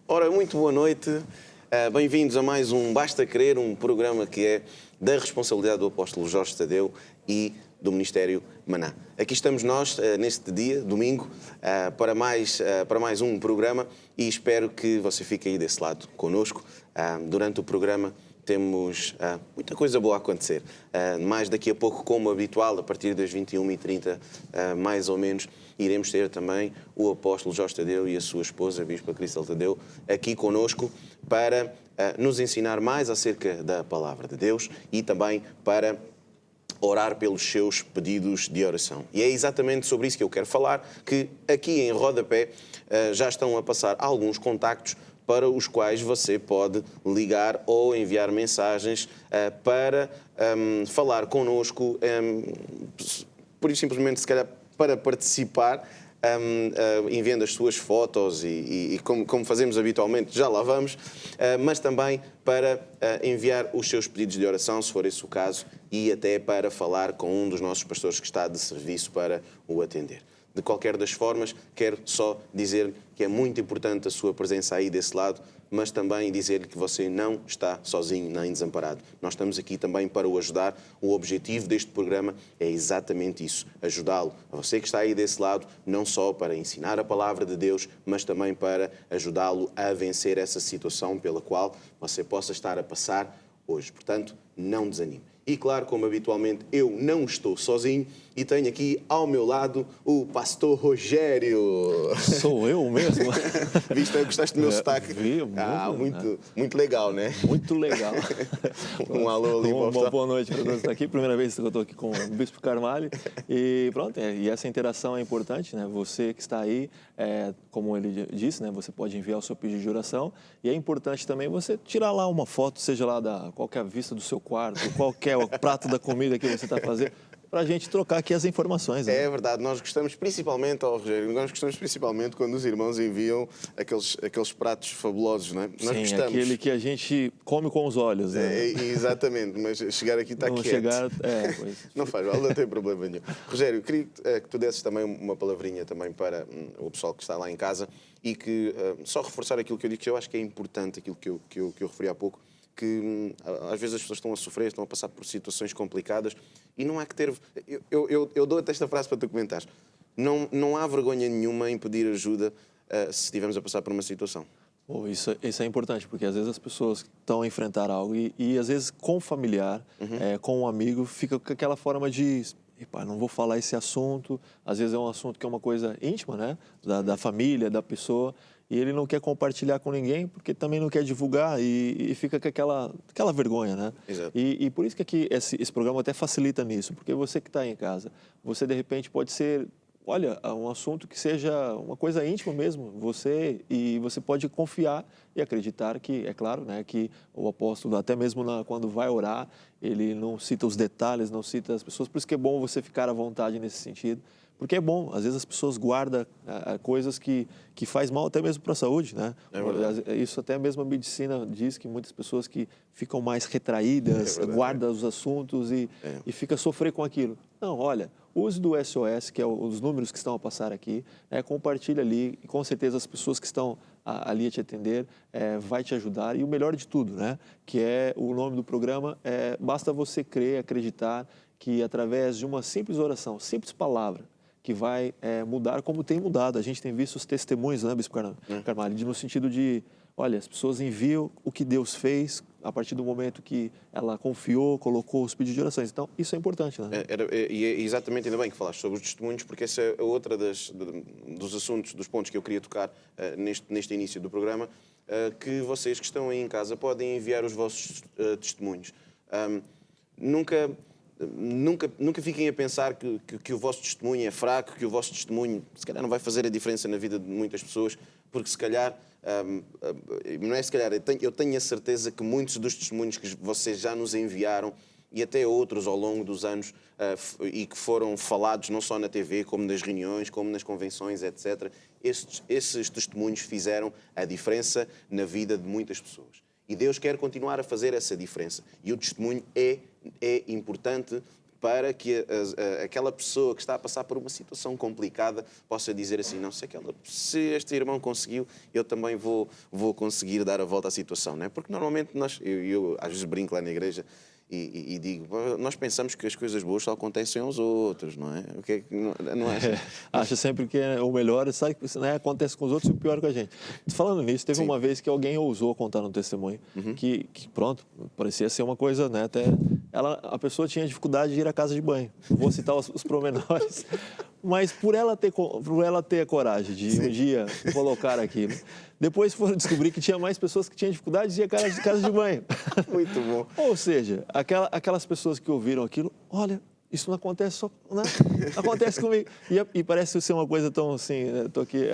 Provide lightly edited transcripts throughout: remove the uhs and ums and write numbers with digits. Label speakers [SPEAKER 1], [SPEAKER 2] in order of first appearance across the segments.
[SPEAKER 1] Ora, muito boa noite. Bem-vindos a mais um Basta Querer, um programa que é da responsabilidade do apóstolo Jorge Tadeu e do Ministério Maná. Aqui estamos nós, neste dia, domingo, para mais um programa e espero que você fique aí desse lado connosco. Durante o programa temos muita coisa boa a acontecer. Mais daqui a pouco, como habitual, a partir das 21h30, mais ou menos, iremos ter também o apóstolo Jorge Tadeu e a sua esposa, a Bispa Cristal Tadeu, aqui conosco para nos ensinar mais acerca da Palavra de Deus e também para orar pelos seus pedidos de oração. E é exatamente sobre isso que eu quero falar, que aqui em rodapé já estão a passar alguns contactos para os quais você pode ligar ou enviar mensagens para falar connosco, por isso simplesmente, se calhar, para participar, enviando as suas fotos e como fazemos habitualmente, já lá vamos, mas também para enviar os seus pedidos de oração, se for esse o caso, e até para falar com um dos nossos pastores que está de serviço para o atender. De qualquer das formas, quero só dizer que é muito importante a sua presença aí desse lado, mas também dizer-lhe que você não está sozinho nem desamparado. Nós estamos aqui também para o ajudar. O objetivo deste programa é exatamente isso, ajudá-lo. A você que está aí desse lado, não só para ensinar a palavra de Deus, mas também para ajudá-lo a vencer essa situação pela qual você possa estar a passar hoje. Portanto, não desanime. E claro, como habitualmente, eu não estou sozinho e tenho aqui ao meu lado o pastor Rogério.
[SPEAKER 2] Sou eu mesmo?
[SPEAKER 1] Viste, gostaste do meu sotaque?
[SPEAKER 2] Vi,
[SPEAKER 1] muito legal, né?
[SPEAKER 2] Muito legal.
[SPEAKER 1] Um alô ali.
[SPEAKER 2] Uma boa noite para todos que estão aqui. Primeira vez que eu estou aqui com o Bispo Carvalho. E pronto, e essa interação é importante, né? Você que está aí, como ele disse, né? Você pode enviar o seu pedido de oração. E é importante também você tirar lá uma foto, seja lá da qualquer vista do seu quarto, qualquer prato da comida que você está fazendo, para a gente trocar aqui as informações. Né?
[SPEAKER 1] É verdade, nós gostamos principalmente, Rogério, quando os irmãos enviam aqueles pratos fabulosos, não é? Nós
[SPEAKER 2] Sim,
[SPEAKER 1] gostamos.
[SPEAKER 2] Aquele que a gente come com os olhos. Né?
[SPEAKER 1] Exatamente, mas chegar aqui está quieto.
[SPEAKER 2] Pois.
[SPEAKER 1] Não faz mal, não tem problema nenhum. Rogério, queria que tu desses também uma palavrinha também para o pessoal que está lá em casa e que, só reforçar aquilo que eu digo, que eu acho que é importante, aquilo que eu referi há pouco, que às vezes as pessoas estão a sofrer, estão a passar por situações complicadas e não há que ter... Eu dou até esta frase para tu comentares. Não há vergonha nenhuma em pedir ajuda se estivermos a passar por uma situação.
[SPEAKER 2] Isso é importante, porque às vezes as pessoas estão a enfrentar algo e às vezes com o familiar, com um amigo, fica com aquela forma de... não vou falar esse assunto. Às vezes é um assunto que é uma coisa íntima, né? Da família, da pessoa. E ele não quer compartilhar com ninguém porque também não quer divulgar e fica com aquela vergonha, né?
[SPEAKER 1] Exato.
[SPEAKER 2] E por isso que aqui esse programa até facilita nisso, porque você que está em casa, você de repente pode ser, olha, um assunto que seja uma coisa íntima mesmo, você pode confiar e acreditar que, é claro, né, que o apóstolo, até mesmo quando vai orar, ele não cita os detalhes, não cita as pessoas, por isso que é bom você ficar à vontade nesse sentido. Porque é bom, às vezes as pessoas guardam coisas que faz mal até mesmo para a saúde, né? Isso até mesmo a medicina diz que muitas pessoas que ficam mais retraídas, guardam os assuntos e fica a sofrer com aquilo. Não, olha, use do SOS, que é os números que estão a passar aqui, compartilha ali e com certeza as pessoas que estão ali a te atender vai te ajudar. E o melhor de tudo, né? Que é o nome do programa, basta você crer, acreditar que através de uma simples oração, simples palavra, que vai mudar como tem mudado. A gente tem visto os testemunhos, né, Bispo Carvalho, no sentido de, olha, as pessoas enviam o que Deus fez a partir do momento que ela confiou, colocou os pedidos de orações. Então, isso é importante, né?
[SPEAKER 1] E é exatamente, ainda bem que falaste sobre os testemunhos, porque essa é outra dos assuntos, dos pontos que eu queria tocar neste início do programa, que vocês que estão aí em casa podem enviar os vossos testemunhos. Nunca fiquem a pensar que o vosso testemunho é fraco, que o vosso testemunho, se calhar, não vai fazer a diferença na vida de muitas pessoas, porque se calhar, não é se calhar, eu tenho a certeza que muitos dos testemunhos que vocês já nos enviaram, e até outros ao longo dos anos, e que foram falados não só na TV, como nas reuniões, como nas convenções, etc., esses testemunhos fizeram a diferença na vida de muitas pessoas. E Deus quer continuar a fazer essa diferença. E o testemunho é importante para que aquela pessoa que está a passar por uma situação complicada possa dizer assim, não, se este irmão conseguiu, eu também vou conseguir dar a volta à situação, não é? Porque normalmente eu às vezes brinco lá na igreja e digo, nós pensamos que as coisas boas só acontecem aos outros, não é? O que é que não acha?
[SPEAKER 2] Acha sempre que é o melhor, sabe, né, acontece com os outros e o pior com a gente. Falando nisso, teve uma vez que alguém ousou contar no testemunho que pronto, parecia ser uma coisa, né, até a pessoa tinha dificuldade de ir à casa de banho. Vou citar os pormenores, mas por ela ter a coragem de um dia colocar aquilo, depois foram descobrir que tinha mais pessoas que tinham dificuldade de ir à casa de banho.
[SPEAKER 1] Muito bom.
[SPEAKER 2] Ou seja, aquelas pessoas que ouviram aquilo, olha, isso não acontece só, né? Acontece comigo. E parece ser uma coisa tão assim, estou aqui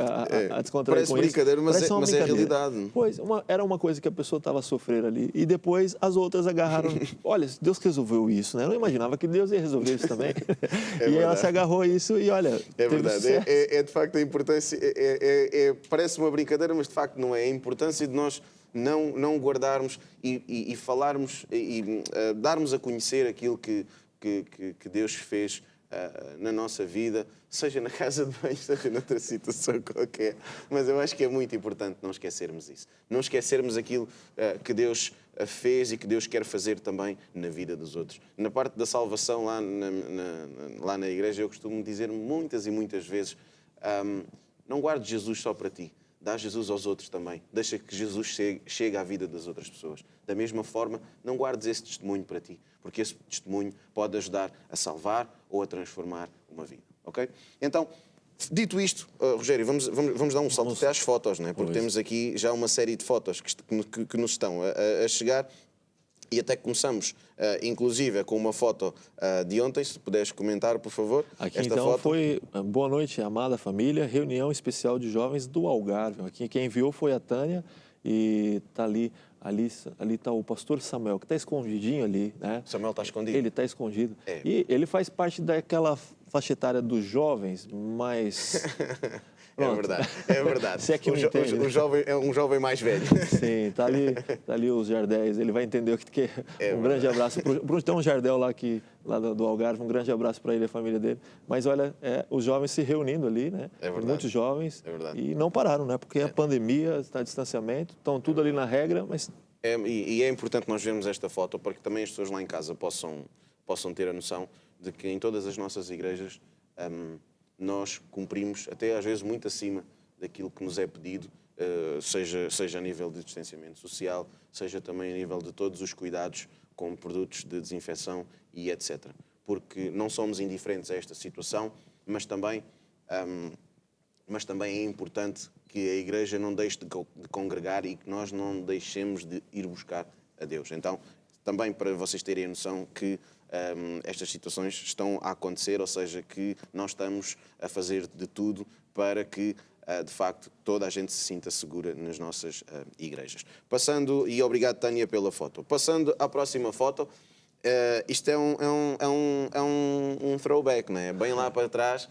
[SPEAKER 2] a descontrair com isso.
[SPEAKER 1] Brincadeira, mas
[SPEAKER 2] Parece uma
[SPEAKER 1] é
[SPEAKER 2] brincadeira.
[SPEAKER 1] realidade.
[SPEAKER 2] Pois, era uma coisa que a pessoa estava a sofrer ali. E depois as outras agarraram. Olha, Deus resolveu isso, né? Eu não imaginava que Deus ia resolver isso também. E ela se agarrou a isso e olha,
[SPEAKER 1] é verdade. É de facto a importância, parece uma brincadeira, mas de facto não é. A importância de nós não guardarmos e falarmos e darmos a conhecer aquilo que Deus fez na nossa vida, seja na casa de banho, seja noutra situação qualquer. Mas eu acho que é muito importante não esquecermos isso. Não esquecermos aquilo que Deus fez e que Deus quer fazer também na vida dos outros. Na parte da salvação, lá na igreja, eu costumo dizer muitas e muitas vezes, não guardes Jesus só para ti. Dá Jesus aos outros também. Deixa que Jesus chegue à vida das outras pessoas. Da mesma forma, não guardes esse testemunho para ti, porque esse testemunho pode ajudar a salvar ou a transformar uma vida. Ok? Então, dito isto, Rogério, vamos dar um salto até às fotos, não é? Porque temos aqui já uma série de fotos que nos estão a chegar. E até começamos, inclusive, com uma foto de ontem. Se puderes comentar, por favor,
[SPEAKER 2] aqui,
[SPEAKER 1] esta
[SPEAKER 2] então,
[SPEAKER 1] foto.
[SPEAKER 2] foi boa noite, amada família, reunião especial de jovens do Algarve. Aqui quem enviou foi a Tânia e está ali está o pastor Samuel, que está escondidinho ali, né?
[SPEAKER 1] Samuel está escondido?
[SPEAKER 2] Ele está escondido.
[SPEAKER 1] É.
[SPEAKER 2] E ele faz parte daquela faixa etária dos jovens, mas...
[SPEAKER 1] É verdade, é verdade.
[SPEAKER 2] Se é que me entende, né?
[SPEAKER 1] O jovem é um jovem mais velho.
[SPEAKER 2] Sim, tá ali os Jardéis, ele vai entender o que é. Um grande abraço. Tem um Jardel lá do Algarve, um grande abraço para ele e a família dele. Mas olha, os jovens se reunindo ali, né?
[SPEAKER 1] É verdade.
[SPEAKER 2] Muitos jovens.
[SPEAKER 1] É verdade.
[SPEAKER 2] E não pararam, né? Porque a pandemia, está distanciamento, estão tudo ali na regra, mas...
[SPEAKER 1] E é importante nós vermos esta foto para que também as pessoas lá em casa possam ter a noção de que em todas as nossas igrejas nós cumprimos, até às vezes muito acima daquilo que nos é pedido, seja a nível de distanciamento social, seja também a nível de todos os cuidados com produtos de desinfecção e etc. Porque não somos indiferentes a esta situação, mas também é importante que a igreja não deixe de congregar e que nós não deixemos de ir buscar a Deus. Então, também para vocês terem a noção que estas situações estão a acontecer, ou seja, que nós estamos a fazer de tudo para que, de facto, toda a gente se sinta segura nas nossas igrejas. E obrigado, Tânia, pela foto. Passando à próxima foto, isto é um throwback, não é? Bem lá para trás.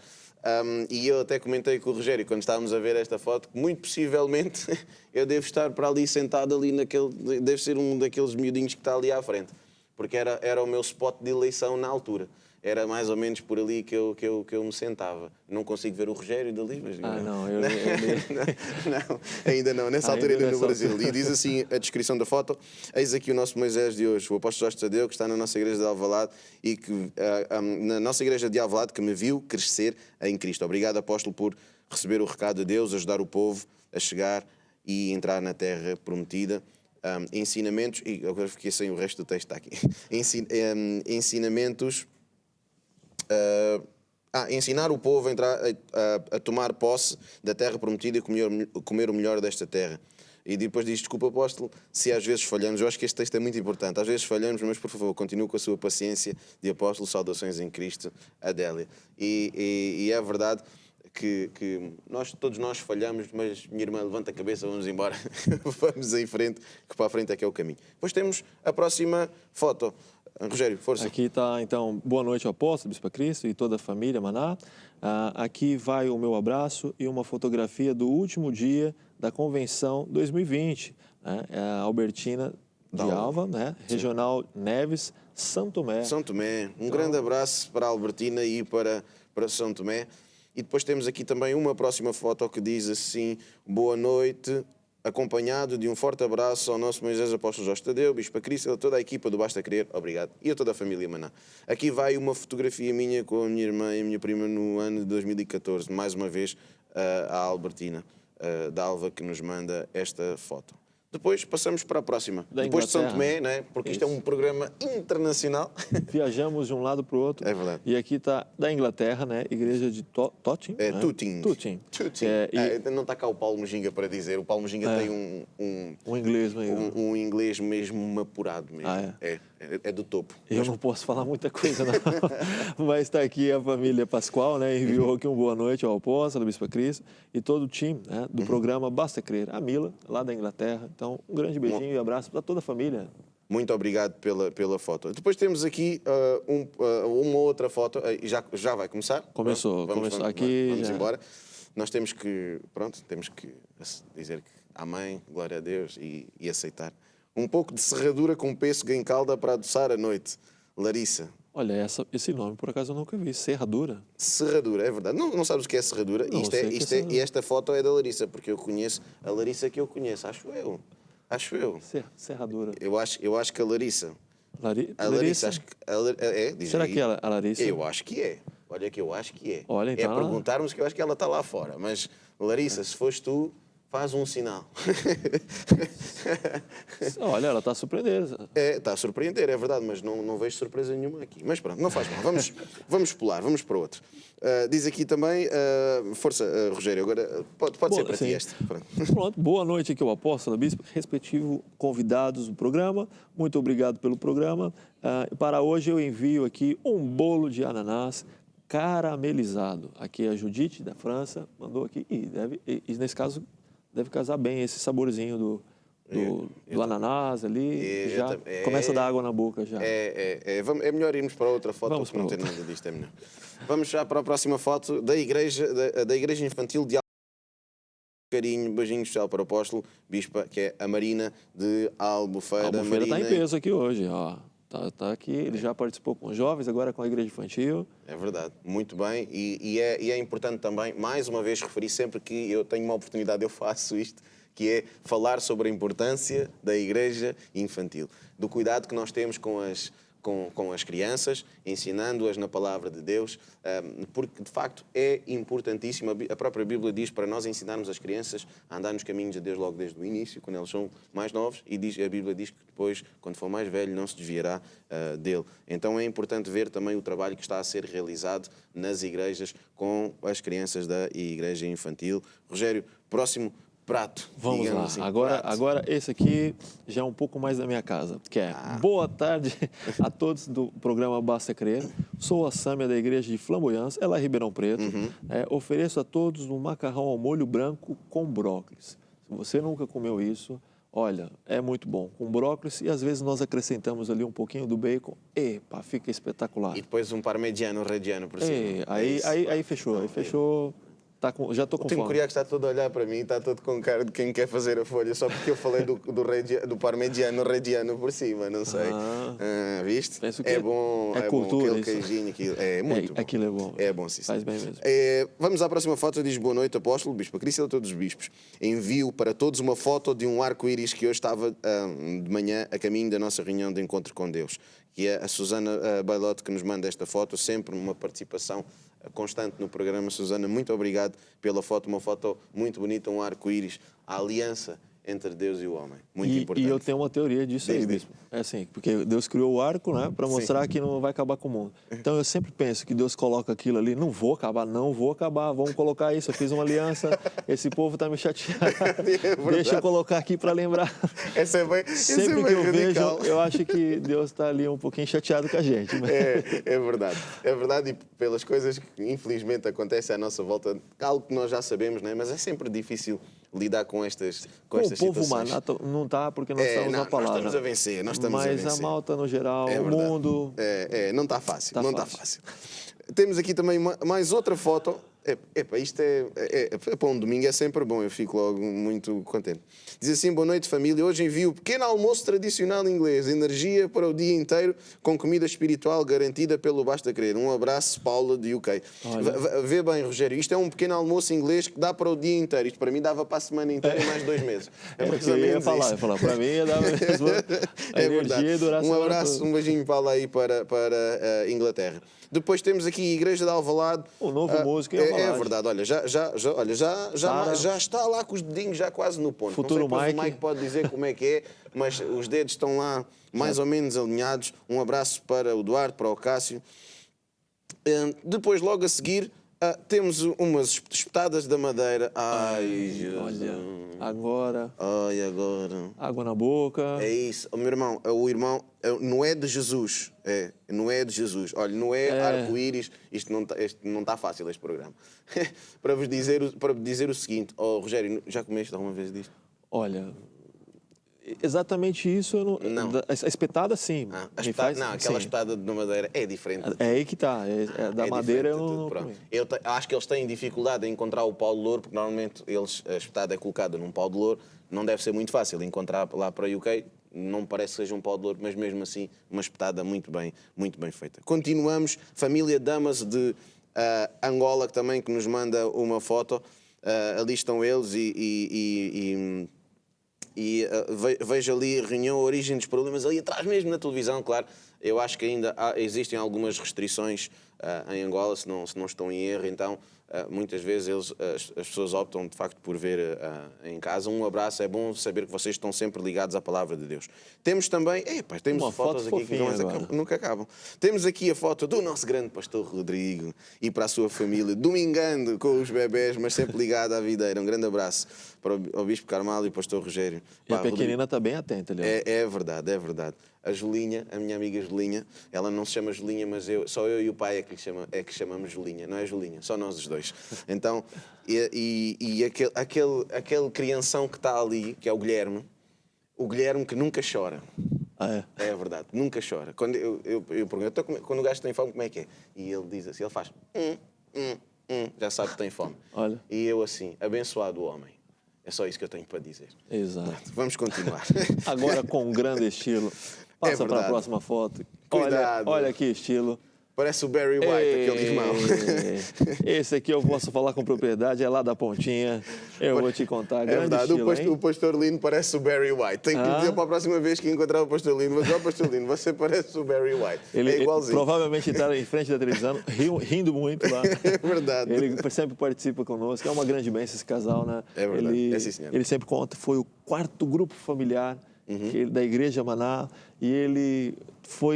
[SPEAKER 1] E eu até comentei com o Rogério, quando estávamos a ver esta foto, que muito possivelmente eu devo estar para ali sentado ali deve ser um daqueles miudinhos que está ali à frente. Porque era o meu spot de eleição na altura. Era mais ou menos por ali que eu me sentava. Não consigo ver o Rogério dali, mas...
[SPEAKER 2] não,
[SPEAKER 1] não, ainda não. Nessa altura ainda no Brasil. E diz assim a descrição da foto: eis aqui o nosso Moisés de hoje, o apóstolo Jorge Tadeu, que está na nossa igreja de Alvalade e que, na nossa igreja de Alvalade, que me viu crescer em Cristo. Obrigado, apóstolo, por receber o recado de Deus, ajudar o povo a chegar e entrar na terra prometida. Ensinamentos, e agora fiquei sem o resto do texto, está aqui. Ensinamentos. Ensinar o povo a entrar, a tomar posse da terra prometida e comer o melhor desta terra. E depois diz: desculpa, apóstolo, se às vezes falhamos. Eu acho que este texto é muito importante. Às vezes falhamos, mas por favor, continue com a sua paciência de apóstolo. Saudações em Cristo, Adélia. E é verdade que todos nós falhamos, mas, minha irmã, levanta a cabeça, vamos embora. Vamos em frente, que para a frente é que é o caminho. Depois temos a próxima foto. Rogério, força.
[SPEAKER 2] Aqui está, então, boa noite ao apóstolo, Bispo Cristo e toda a família Maná. Aqui vai o meu abraço e uma fotografia do último dia da convenção 2020. Né? A Albertina de Alva, né? Regional Neves, São Tomé.
[SPEAKER 1] São Tomé. Um grande abraço para a Albertina e para São Tomé. E depois temos aqui também uma próxima foto que diz assim: boa noite, acompanhado de um forte abraço ao nosso Moisés Apóstolo Jorge Tadeu, Bispa Cristel, toda a equipa do Basta Querer, obrigado, e a toda a família Maná. Aqui vai uma fotografia minha com a minha irmã e a minha prima no ano de 2014, mais uma vez a Albertina da Alva que nos manda esta foto. Depois passamos para a próxima. Depois de São Tomé, não é? Porque isto é um programa internacional.
[SPEAKER 2] Viajamos de um lado para o outro.
[SPEAKER 1] É verdade.
[SPEAKER 2] E aqui está da Inglaterra, né? Igreja de Toting.
[SPEAKER 1] É,
[SPEAKER 2] né?
[SPEAKER 1] Tuting.
[SPEAKER 2] Tuting.
[SPEAKER 1] Não está cá o Paulo Mojinga para dizer. O Paulo Mojinga tem
[SPEAKER 2] um inglês meio...
[SPEAKER 1] um inglês mesmo apurado mesmo. É do topo.
[SPEAKER 2] Eu não posso falar muita coisa, não. Mas está aqui a família Pascoal, né? Enviou aqui um boa noite ao apóstolo, Bispa Cris, e todo o time, né, do programa Basta Crer. A Mila, lá da Inglaterra. Então, um grande beijinho e abraço para toda a família.
[SPEAKER 1] Muito obrigado pela foto. Depois temos aqui uma outra foto. Já vai começar?
[SPEAKER 2] Começou.
[SPEAKER 1] Vamos
[SPEAKER 2] Aqui
[SPEAKER 1] vamos
[SPEAKER 2] já...
[SPEAKER 1] embora. Nós temos que dizer que amém, glória a Deus e aceitar. Um pouco de serradura com pêssego em calda para adoçar a noite. Larissa.
[SPEAKER 2] Olha, esse nome por acaso eu nunca vi. Serradura?
[SPEAKER 1] Serradura, é verdade. Não sabes o que é serradura?
[SPEAKER 2] Não,
[SPEAKER 1] E esta foto é da Larissa, porque eu conheço a Larissa que eu conheço, acho eu.
[SPEAKER 2] Serradura.
[SPEAKER 1] Eu acho que a Larissa.
[SPEAKER 2] Larissa?
[SPEAKER 1] Acho que diz
[SPEAKER 2] Será
[SPEAKER 1] aí.
[SPEAKER 2] que a Larissa?
[SPEAKER 1] Eu acho que é. Olha que eu acho que é.
[SPEAKER 2] Olha, então...
[SPEAKER 1] É perguntarmos que eu acho que ela está lá fora. Mas, Larissa, se foste tu, faz um sinal.
[SPEAKER 2] Olha, ela está a surpreender.
[SPEAKER 1] Está a surpreender, é verdade, mas não vejo surpresa nenhuma aqui. Mas pronto, não faz mal. Vamos pular, vamos para outro. Diz aqui também, força, Rogério, agora pode ser para ti este.
[SPEAKER 2] Pronto, boa noite aqui ao apóstolo, bispo, respectivo convidados do programa. Muito obrigado pelo programa. Para hoje eu envio aqui um bolo de ananás caramelizado. Aqui a Judite, da França, mandou aqui. E nesse caso, deve casar bem esse saborzinho do ananás ali. Já começa a dar água na boca já.
[SPEAKER 1] É melhor irmos para outra foto, porque não tem nada disto, é melhor. Vamos já para a próxima foto da Igreja Infantil de Carinho, beijinho especial para o apóstolo, bispa, que é a Marina de Albufeira.
[SPEAKER 2] A Albufeira está em peso aqui hoje, ó. Tá aqui, ele já participou com os jovens, agora com a Igreja Infantil.
[SPEAKER 1] É verdade, muito bem. E é importante também, mais uma vez, referir sempre que eu tenho uma oportunidade, eu faço isto, que é falar sobre a importância da Igreja Infantil, do cuidado que nós temos com as crianças, ensinando-as na palavra de Deus, porque de facto é importantíssimo. A própria Bíblia diz para nós ensinarmos as crianças a andar nos caminhos de Deus logo desde o início, quando eles são mais novos, e a Bíblia diz que depois, quando for mais velho, não se desviará dele. Então é importante ver também o trabalho que está a ser realizado nas igrejas com as crianças da Igreja Infantil. Rogério, próximo prato.
[SPEAKER 2] Vamos lá.
[SPEAKER 1] Assim,
[SPEAKER 2] agora esse aqui já é um pouco mais da minha casa, que é boa tarde a todos do programa Basta Crer. Sou a Sâmia da Igreja de Flamboyance, ela é Ribeirão Preto. Ofereço a todos um macarrão ao molho branco com brócolis. Se você nunca comeu isso, olha, é muito bom. Com brócolis e às vezes nós acrescentamos ali um pouquinho do bacon. Epa, fica espetacular.
[SPEAKER 1] E depois um parmegiano reggiano por cima.
[SPEAKER 2] Aí fechou, já estou com fome.
[SPEAKER 1] O Tim Curiaco está todo a olhar para mim, está todo com cara de quem quer fazer a folha, só porque eu falei do parmegiano reggiano por cima, não sei. Viste? É bom,
[SPEAKER 2] é cultura,
[SPEAKER 1] bom, aquele queijinho, aquilo. É muito bom.
[SPEAKER 2] Aquilo é bom.
[SPEAKER 1] É bom, sim.
[SPEAKER 2] Faz bem mesmo.
[SPEAKER 1] Vamos à próxima foto, diz boa noite, apóstolo, bispo Cristel, a todos os bispos. Envio para todos uma foto de um arco-íris que hoje estava de manhã a caminho da nossa reunião de encontro com Deus. Que é a Susana Bailote que nos manda esta foto, sempre uma participação constante no programa. Susana, muito obrigado pela foto, uma foto muito bonita, um arco-íris, a aliança entre Deus e o homem, muito importante.
[SPEAKER 2] E eu tenho uma teoria disso aí, bispo. É assim, porque Deus criou o arco, né, para mostrar que não vai acabar com o mundo. Então eu sempre penso que Deus coloca aquilo ali, não vou acabar, vamos colocar isso, eu fiz uma aliança, esse povo está me chateando, deixa eu colocar aqui para lembrar. Sempre que eu
[SPEAKER 1] radical.
[SPEAKER 2] Vejo, eu acho que Deus está ali um pouquinho chateado com a gente. Mas...
[SPEAKER 1] É verdade, e pelas coisas que infelizmente acontecem à nossa volta, algo que nós já sabemos, né, mas é sempre difícil lidar com estas situações.
[SPEAKER 2] O povo humano não está porque nós estamos na palavra.
[SPEAKER 1] Nós estamos a vencer,
[SPEAKER 2] Mas a malta no geral, o mundo...
[SPEAKER 1] não está fácil, não está fácil. Temos aqui também mais outra foto. Epa, isto para um domingo é sempre bom, eu fico logo muito contente. Diz assim, boa noite família, hoje envio o pequeno almoço tradicional inglês, energia para o dia inteiro, com comida espiritual garantida pelo Basta Querer. Um abraço, Paula, de UK. Vê bem, Rogério, isto é um pequeno almoço inglês que dá para o dia inteiro. Isto para mim dava para a semana inteira e mais 2 meses.
[SPEAKER 2] Mais ou menos isso. Eu ia falar, para mim ia dar mesmo a energia durar a semana.
[SPEAKER 1] Um abraço, um beijinho Paula aí para a Inglaterra. Depois temos aqui a Igreja de Alvalade.
[SPEAKER 2] O novo músico em
[SPEAKER 1] É
[SPEAKER 2] Alvalade.
[SPEAKER 1] verdade, olha, já está lá com os dedinhos já quase no ponto.
[SPEAKER 2] Futuro
[SPEAKER 1] Não sei
[SPEAKER 2] Mike.
[SPEAKER 1] o Mike pode dizer como é que é, mas os dedos estão lá mais ou menos alinhados. Um abraço para o Duarte, para o Cássio. Depois, logo a seguir, temos umas espetadas da Madeira. Ai, Jesus.
[SPEAKER 2] Olha, agora,
[SPEAKER 1] agora.
[SPEAKER 2] água na boca.
[SPEAKER 1] É isso. O meu irmão, não é de Jesus. Não é de Jesus. Olha, não é arco-íris. Isto não está fácil, este programa. para vos dizer o seguinte. Rogério, já comeste alguma vez disto?
[SPEAKER 2] Olha, exatamente isso eu não. A espetada, sim.
[SPEAKER 1] Aquela espetada de madeira é diferente.
[SPEAKER 2] É aí que está. Da madeira eu não.
[SPEAKER 1] Eu acho que eles têm dificuldade em encontrar o pau de louro, porque normalmente a espetada é colocada num pau de louro. Não deve ser muito fácil encontrar lá para o UK. Não me parece que seja um pau de louro, mas mesmo assim uma espetada muito bem feita. Continuamos. Família Damas de Angola, que também nos manda uma foto. Ali estão eles e vejo ali reunião, a origem dos problemas, ali atrás mesmo na televisão, claro. Eu acho que ainda existem algumas restrições em Angola, se não estão em erro, então muitas vezes as pessoas optam de facto por ver em casa. Um abraço, é bom saber que vocês estão sempre ligados à palavra de Deus. Temos também, temos
[SPEAKER 2] uma
[SPEAKER 1] fotos
[SPEAKER 2] foto
[SPEAKER 1] aqui que nunca acabam. Temos aqui a foto do nosso grande pastor Rodrigo e para a sua família, domingando com os bebés, mas sempre ligado à videira. Um grande abraço para o Bispo Carvalho e o pastor Rogério.
[SPEAKER 2] E a pequenina está bem atenta ali.
[SPEAKER 1] É verdade, é verdade. A Julinha, a minha amiga Julinha, ela não se chama Julinha, mas só eu e o pai é que chamamos Julinha, não é Julinha, só nós os dois. Então, aquele crianção que está ali, que é o Guilherme que nunca chora. É verdade, nunca chora. Quando eu pergunto, quando o gajo tem fome, como é que é? E ele diz assim, ele faz já sabe que tem fome.
[SPEAKER 2] Olha.
[SPEAKER 1] E eu assim, abençoado o homem. É só isso que eu tenho para dizer.
[SPEAKER 2] Exato.
[SPEAKER 1] Vamos continuar.
[SPEAKER 2] Agora com um grande estilo. Passa para a próxima foto.
[SPEAKER 1] Cuidado.
[SPEAKER 2] Olha que estilo.
[SPEAKER 1] Parece o Barry White, aquele irmão.
[SPEAKER 2] Esse aqui eu posso falar com propriedade, é lá da pontinha. Eu vou te contar. Grande
[SPEAKER 1] verdade,
[SPEAKER 2] estilo,
[SPEAKER 1] o pastor Lino parece o Barry White. Tenho que dizer para a próxima vez que encontrar o pastor Lino, mas pastor Lino, você parece o Barry White.
[SPEAKER 2] Ele
[SPEAKER 1] igualzinho.
[SPEAKER 2] Provavelmente está em frente da televisão, rindo muito lá.
[SPEAKER 1] É verdade.
[SPEAKER 2] Ele sempre participa conosco. É uma grande bênção esse casal, né?
[SPEAKER 1] É verdade. Sim, senhor.
[SPEAKER 2] Ele sempre conta, foi o 4º grupo familiar da Igreja Maná, e ele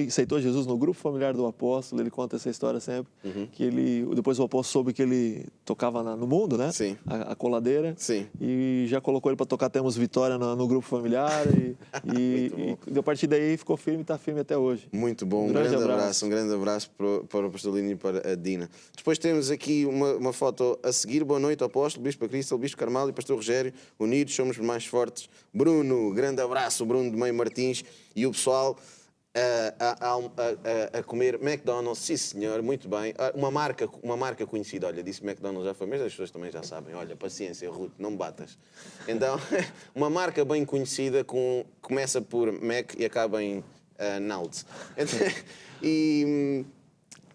[SPEAKER 2] aceitou Jesus no grupo familiar do apóstolo. Ele conta essa história sempre, que depois o apóstolo soube que ele tocava no mundo, né?
[SPEAKER 1] Sim.
[SPEAKER 2] A coladeira.
[SPEAKER 1] Sim.
[SPEAKER 2] E já colocou ele para tocar Temos Vitória no grupo familiar, e a partir daí ficou firme e está firme até hoje.
[SPEAKER 1] Muito bom, um grande abraço para o pastor Lino e para a Dina. Depois temos aqui uma foto a seguir. Boa noite, apóstolo, Bispo Cristal, Bispo Carvalho e pastor Rogério. Unidos somos mais fortes. Bruno, grande abraço, Bruno de Meio Martins e o pessoal a comer McDonald's. Sim, senhor, muito bem. Uma marca conhecida. Olha, disse McDonald's já foi, mas as pessoas também já sabem. Olha, paciência, Ruth, não me batas. Então, uma marca bem conhecida, começa por Mac e acaba em Nalds. E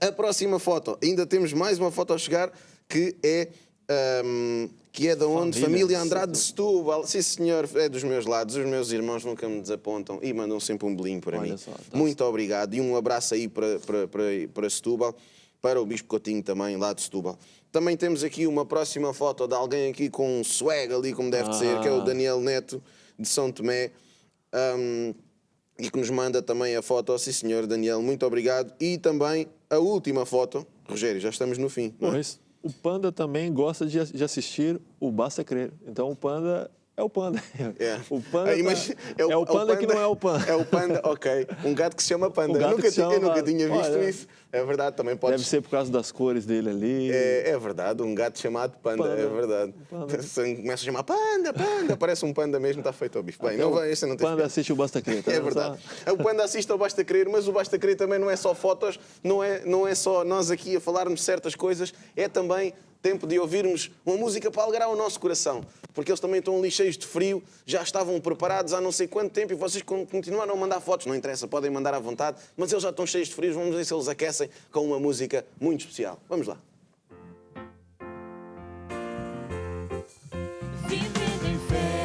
[SPEAKER 1] a próxima foto, ainda temos mais uma foto a chegar, que é de onde? Família Andrade de Setúbal. Sim, senhor, é dos meus lados. Os meus irmãos nunca me desapontam e mandam sempre um belinho para mim. Muito obrigado. E um abraço aí para Setúbal, para o Bispo Coutinho também, lá de Setúbal. Também temos aqui uma próxima foto de alguém aqui com um swag ali, como deve ser, que é o Daniel Neto, de São Tomé. E que nos manda também a foto. Sim, senhor, Daniel, muito obrigado. E também a última foto. Rogério, já estamos no fim. Não é?
[SPEAKER 2] O Panda também gosta de assistir o Basta Crer. Então o Panda é o Panda. O Panda é o Panda que não é o Panda.
[SPEAKER 1] É o Panda, ok. Um gato que se chama Panda. Eu nunca tinha visto isso. É verdade, também pode.
[SPEAKER 2] Deve ser por causa das cores dele ali.
[SPEAKER 1] É verdade, um gato chamado Panda. É verdade. Começa a chamar Panda, parece um panda mesmo, está feito ao bife. Bem, não vai, não tem.
[SPEAKER 2] Panda assiste o Basta Crer.
[SPEAKER 1] É verdade. O Panda assiste ao Basta Crer, mas o Basta Crer também não é só fotos, não é só nós aqui a falarmos certas coisas, é também tempo de ouvirmos uma música para alegrar o nosso coração, porque eles também estão ali cheios de frio, já estavam preparados há não sei quanto tempo e vocês continuaram a mandar fotos, não interessa, podem mandar à vontade, mas eles já estão cheios de frio, vamos ver se eles aquecem com uma música muito especial. Vamos lá.
[SPEAKER 3] Vivendo em fé,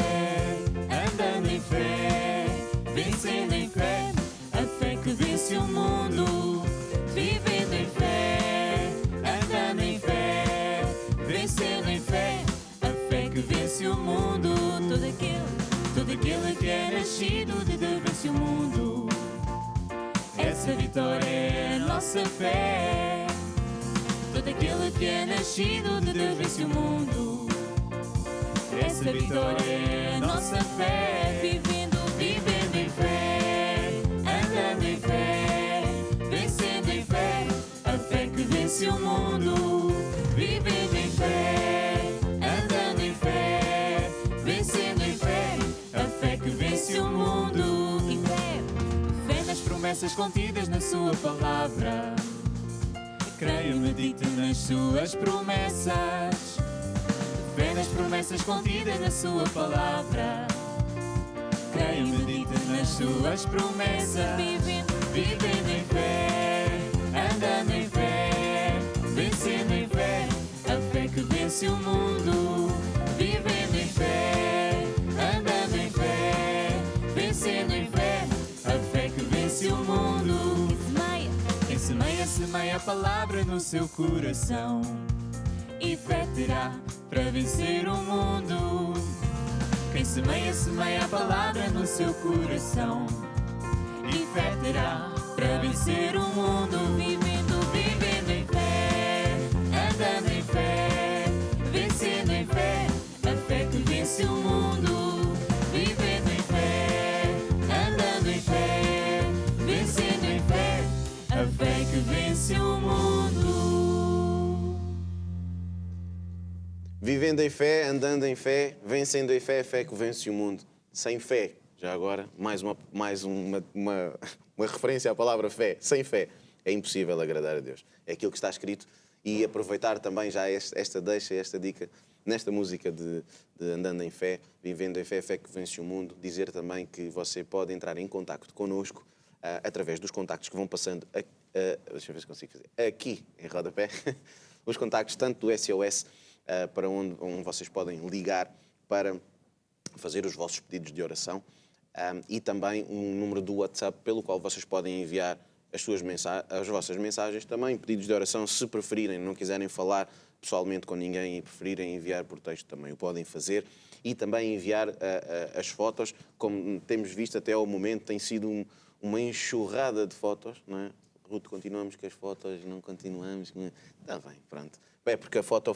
[SPEAKER 3] andando em fé, vencendo em fé, a fé que vence o mundo. Vivendo em fé, andando em fé, vencendo em fé, a fé que vence o mundo. Todo aquele que é nascido de Deus vence o mundo. Essa vitória é a nossa fé. Todo aquele que é nascido de Deus vence o mundo. Essa vitória é a nossa fé. Vivendo em fé, andando em fé, vencendo em fé, a fé que vence o mundo. Vivendo em fé, andando em fé, vencendo em fé, a fé que vence o mundo. E fé nas promessas contidas na sua palavra. Creio, medito nas suas promessas. Fé nas promessas contidas na sua palavra. Creio, medito nas suas promessas. Vivendo em fé, andando em fé, vencendo em fé, a fé que vence o mundo. Vivendo em fé, andando em fé, vencendo em fé, a fé que vence o mundo. Quem semeia a palavra no seu coração, e fé terá para vencer o mundo. Quem semeia a palavra no seu coração, e fé terá para vencer o mundo. Vivendo em fé, andando em fé, vencendo em fé, a fé que vence o mundo. Vivendo em fé, andando em fé, vencendo em fé, a fé que vence o mundo.
[SPEAKER 1] Vivendo em fé, andando em fé, vencendo em fé, a fé que vence o mundo. Sem fé, já agora, mais uma referência à palavra fé. Sem fé é impossível agradar a Deus. É aquilo que está escrito. E aproveitar também já esta deixa, esta dica, nesta música de Andando em Fé, Vivendo em Fé, a fé que vence o mundo, dizer também que você pode entrar em contacto connosco através dos contactos que vão passando, deixa eu ver se consigo fazer, aqui em rodapé, os contactos tanto do SOS, para onde vocês podem ligar para fazer os vossos pedidos de oração, e também um número do WhatsApp pelo qual vocês podem enviar as vossas mensagens, também pedidos de oração, se preferirem, não quiserem falar pessoalmente com ninguém e preferirem enviar por texto, também o podem fazer, e também enviar as fotos, como temos visto até ao momento, tem sido uma enxurrada de fotos, não é? Ruth, continuamos com as fotos, não continuamos? Está bem, pronto. É porque a foto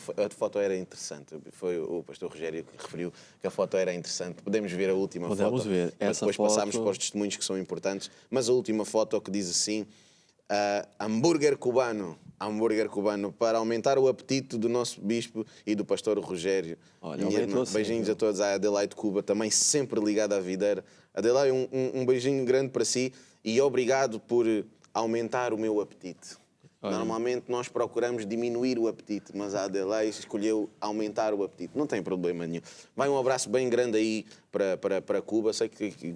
[SPEAKER 1] era interessante. Foi o pastor Rogério que referiu que a foto era interessante. Podemos ver a última foto.
[SPEAKER 2] Podemos ver.
[SPEAKER 1] Depois passarmos para os testemunhos que são importantes. Mas a última foto que diz assim, hambúrguer cubano, para aumentar o apetite do nosso bispo e do pastor Rogério.
[SPEAKER 2] Olha,
[SPEAKER 1] beijinhos a todos, a Adelaide Cuba, também sempre ligada à videira. Adelaide, um beijinho grande para si e obrigado por aumentar o meu apetite. Olha. Normalmente nós procuramos diminuir o apetite, mas a Adelaide escolheu aumentar o apetite. Não tem problema nenhum. Vai um abraço bem grande aí para Cuba. Sei que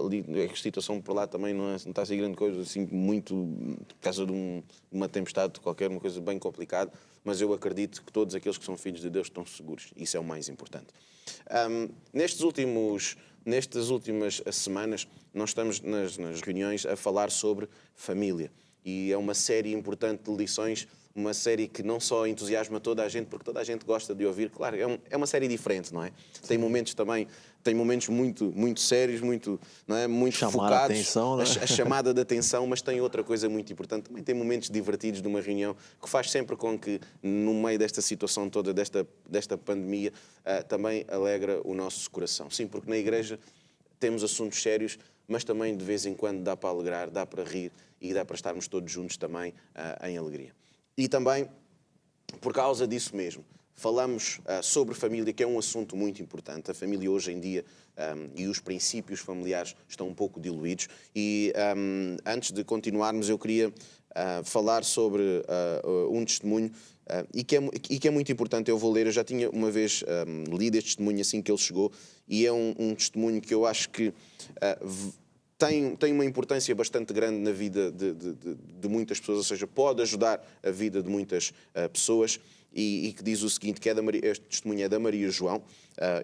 [SPEAKER 1] ali a situação por lá também não está a ser grande coisa, assim, muito por causa de uma tempestade qualquer, uma coisa bem complicada, mas eu acredito que todos aqueles que são filhos de Deus estão seguros. Isso é o mais importante. Nestas últimas semanas, nós estamos nas reuniões a falar sobre família. E é uma série importante de lições, uma série que não só entusiasma toda a gente, porque toda a gente gosta de ouvir. Claro, é uma série diferente, não é? Tem momentos também, muito, muito sérios, muito focados. A atenção, não é? A chamada de atenção, mas tem outra coisa muito importante. Também tem momentos divertidos de uma reunião, que faz sempre com que, no meio desta situação toda, desta pandemia, também alegra o nosso coração. Sim, porque na igreja temos assuntos sérios, mas também de vez em quando dá para alegrar, dá para rir e dá para estarmos todos juntos também em alegria. E também, por causa disso mesmo, falamos sobre família, que é um assunto muito importante. A família hoje em dia e os princípios familiares estão um pouco diluídos. E antes de continuarmos, eu queria falar sobre um testemunho e que é muito importante. Eu vou ler, eu já tinha uma vez lido este testemunho assim que ele chegou, e é um testemunho que eu acho que tem uma importância bastante grande na vida de muitas pessoas, ou seja, pode ajudar a vida de muitas pessoas, e que diz o seguinte, que este testemunho é da Maria João,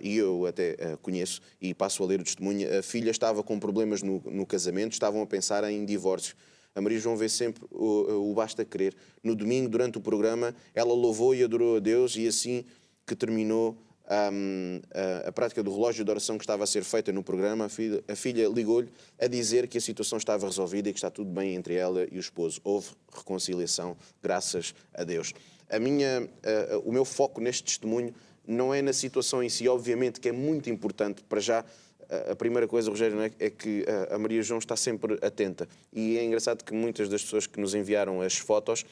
[SPEAKER 1] e eu até conheço, e passo a ler o testemunho. A filha estava com problemas no casamento, estavam a pensar em divórcio. A Maria João vê sempre o Basta Querer. No domingo, durante o programa, ela louvou e adorou a Deus, e assim que terminou a prática do relógio de oração que estava a ser feita no programa, a filha ligou-lhe a dizer que a situação estava resolvida e que está tudo bem entre ela e o esposo. Houve reconciliação, graças a Deus. O meu foco neste testemunho não é na situação em si, obviamente que é muito importante. Para já, a primeira coisa, Rogério, é que a Maria João está sempre atenta. E é engraçado que muitas das pessoas que nos enviaram as fotos,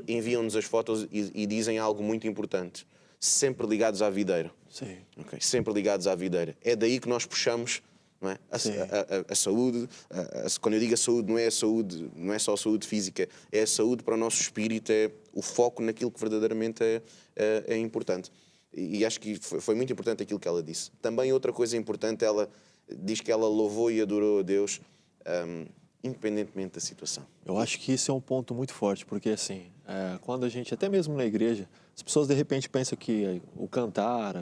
[SPEAKER 1] enviam-nos as fotos e dizem algo muito importante. Sempre ligados à videira.
[SPEAKER 2] Sim.
[SPEAKER 1] Okay. Sempre ligados à videira. É daí que nós puxamos, não é? A saúde. Quando eu digo a saúde, não é só a saúde física, é a saúde para o nosso espírito, é o foco naquilo que verdadeiramente é importante. E acho que foi muito importante aquilo que ela disse. Também outra coisa importante, ela diz que ela louvou e adorou a Deus, independentemente da situação.
[SPEAKER 2] Eu acho que isso é um ponto muito forte, porque assim, quando a gente, até mesmo na igreja, as pessoas de repente pensam que o cantar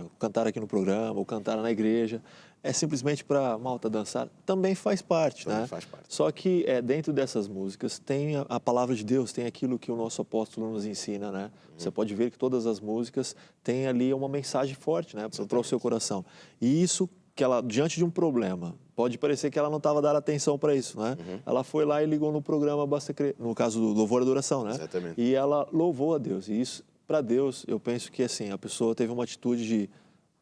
[SPEAKER 2] aqui no programa, o cantar na igreja, é simplesmente para malta dançar. Também faz parte, né?
[SPEAKER 1] Faz parte.
[SPEAKER 2] Só que dentro dessas músicas tem a palavra de Deus, tem aquilo que o nosso apóstolo nos ensina, né? Você pode ver que todas as músicas têm ali uma mensagem forte, né? Para o seu coração. E isso que ela, diante de um problema, pode parecer que ela não estava dando atenção para isso, né? Ela foi lá e ligou no programa Basta Crer, no caso do louvor e adoração, né?
[SPEAKER 1] Exatamente.
[SPEAKER 2] E ela louvou a Deus. E isso, para Deus, eu penso que assim, a pessoa teve uma atitude de: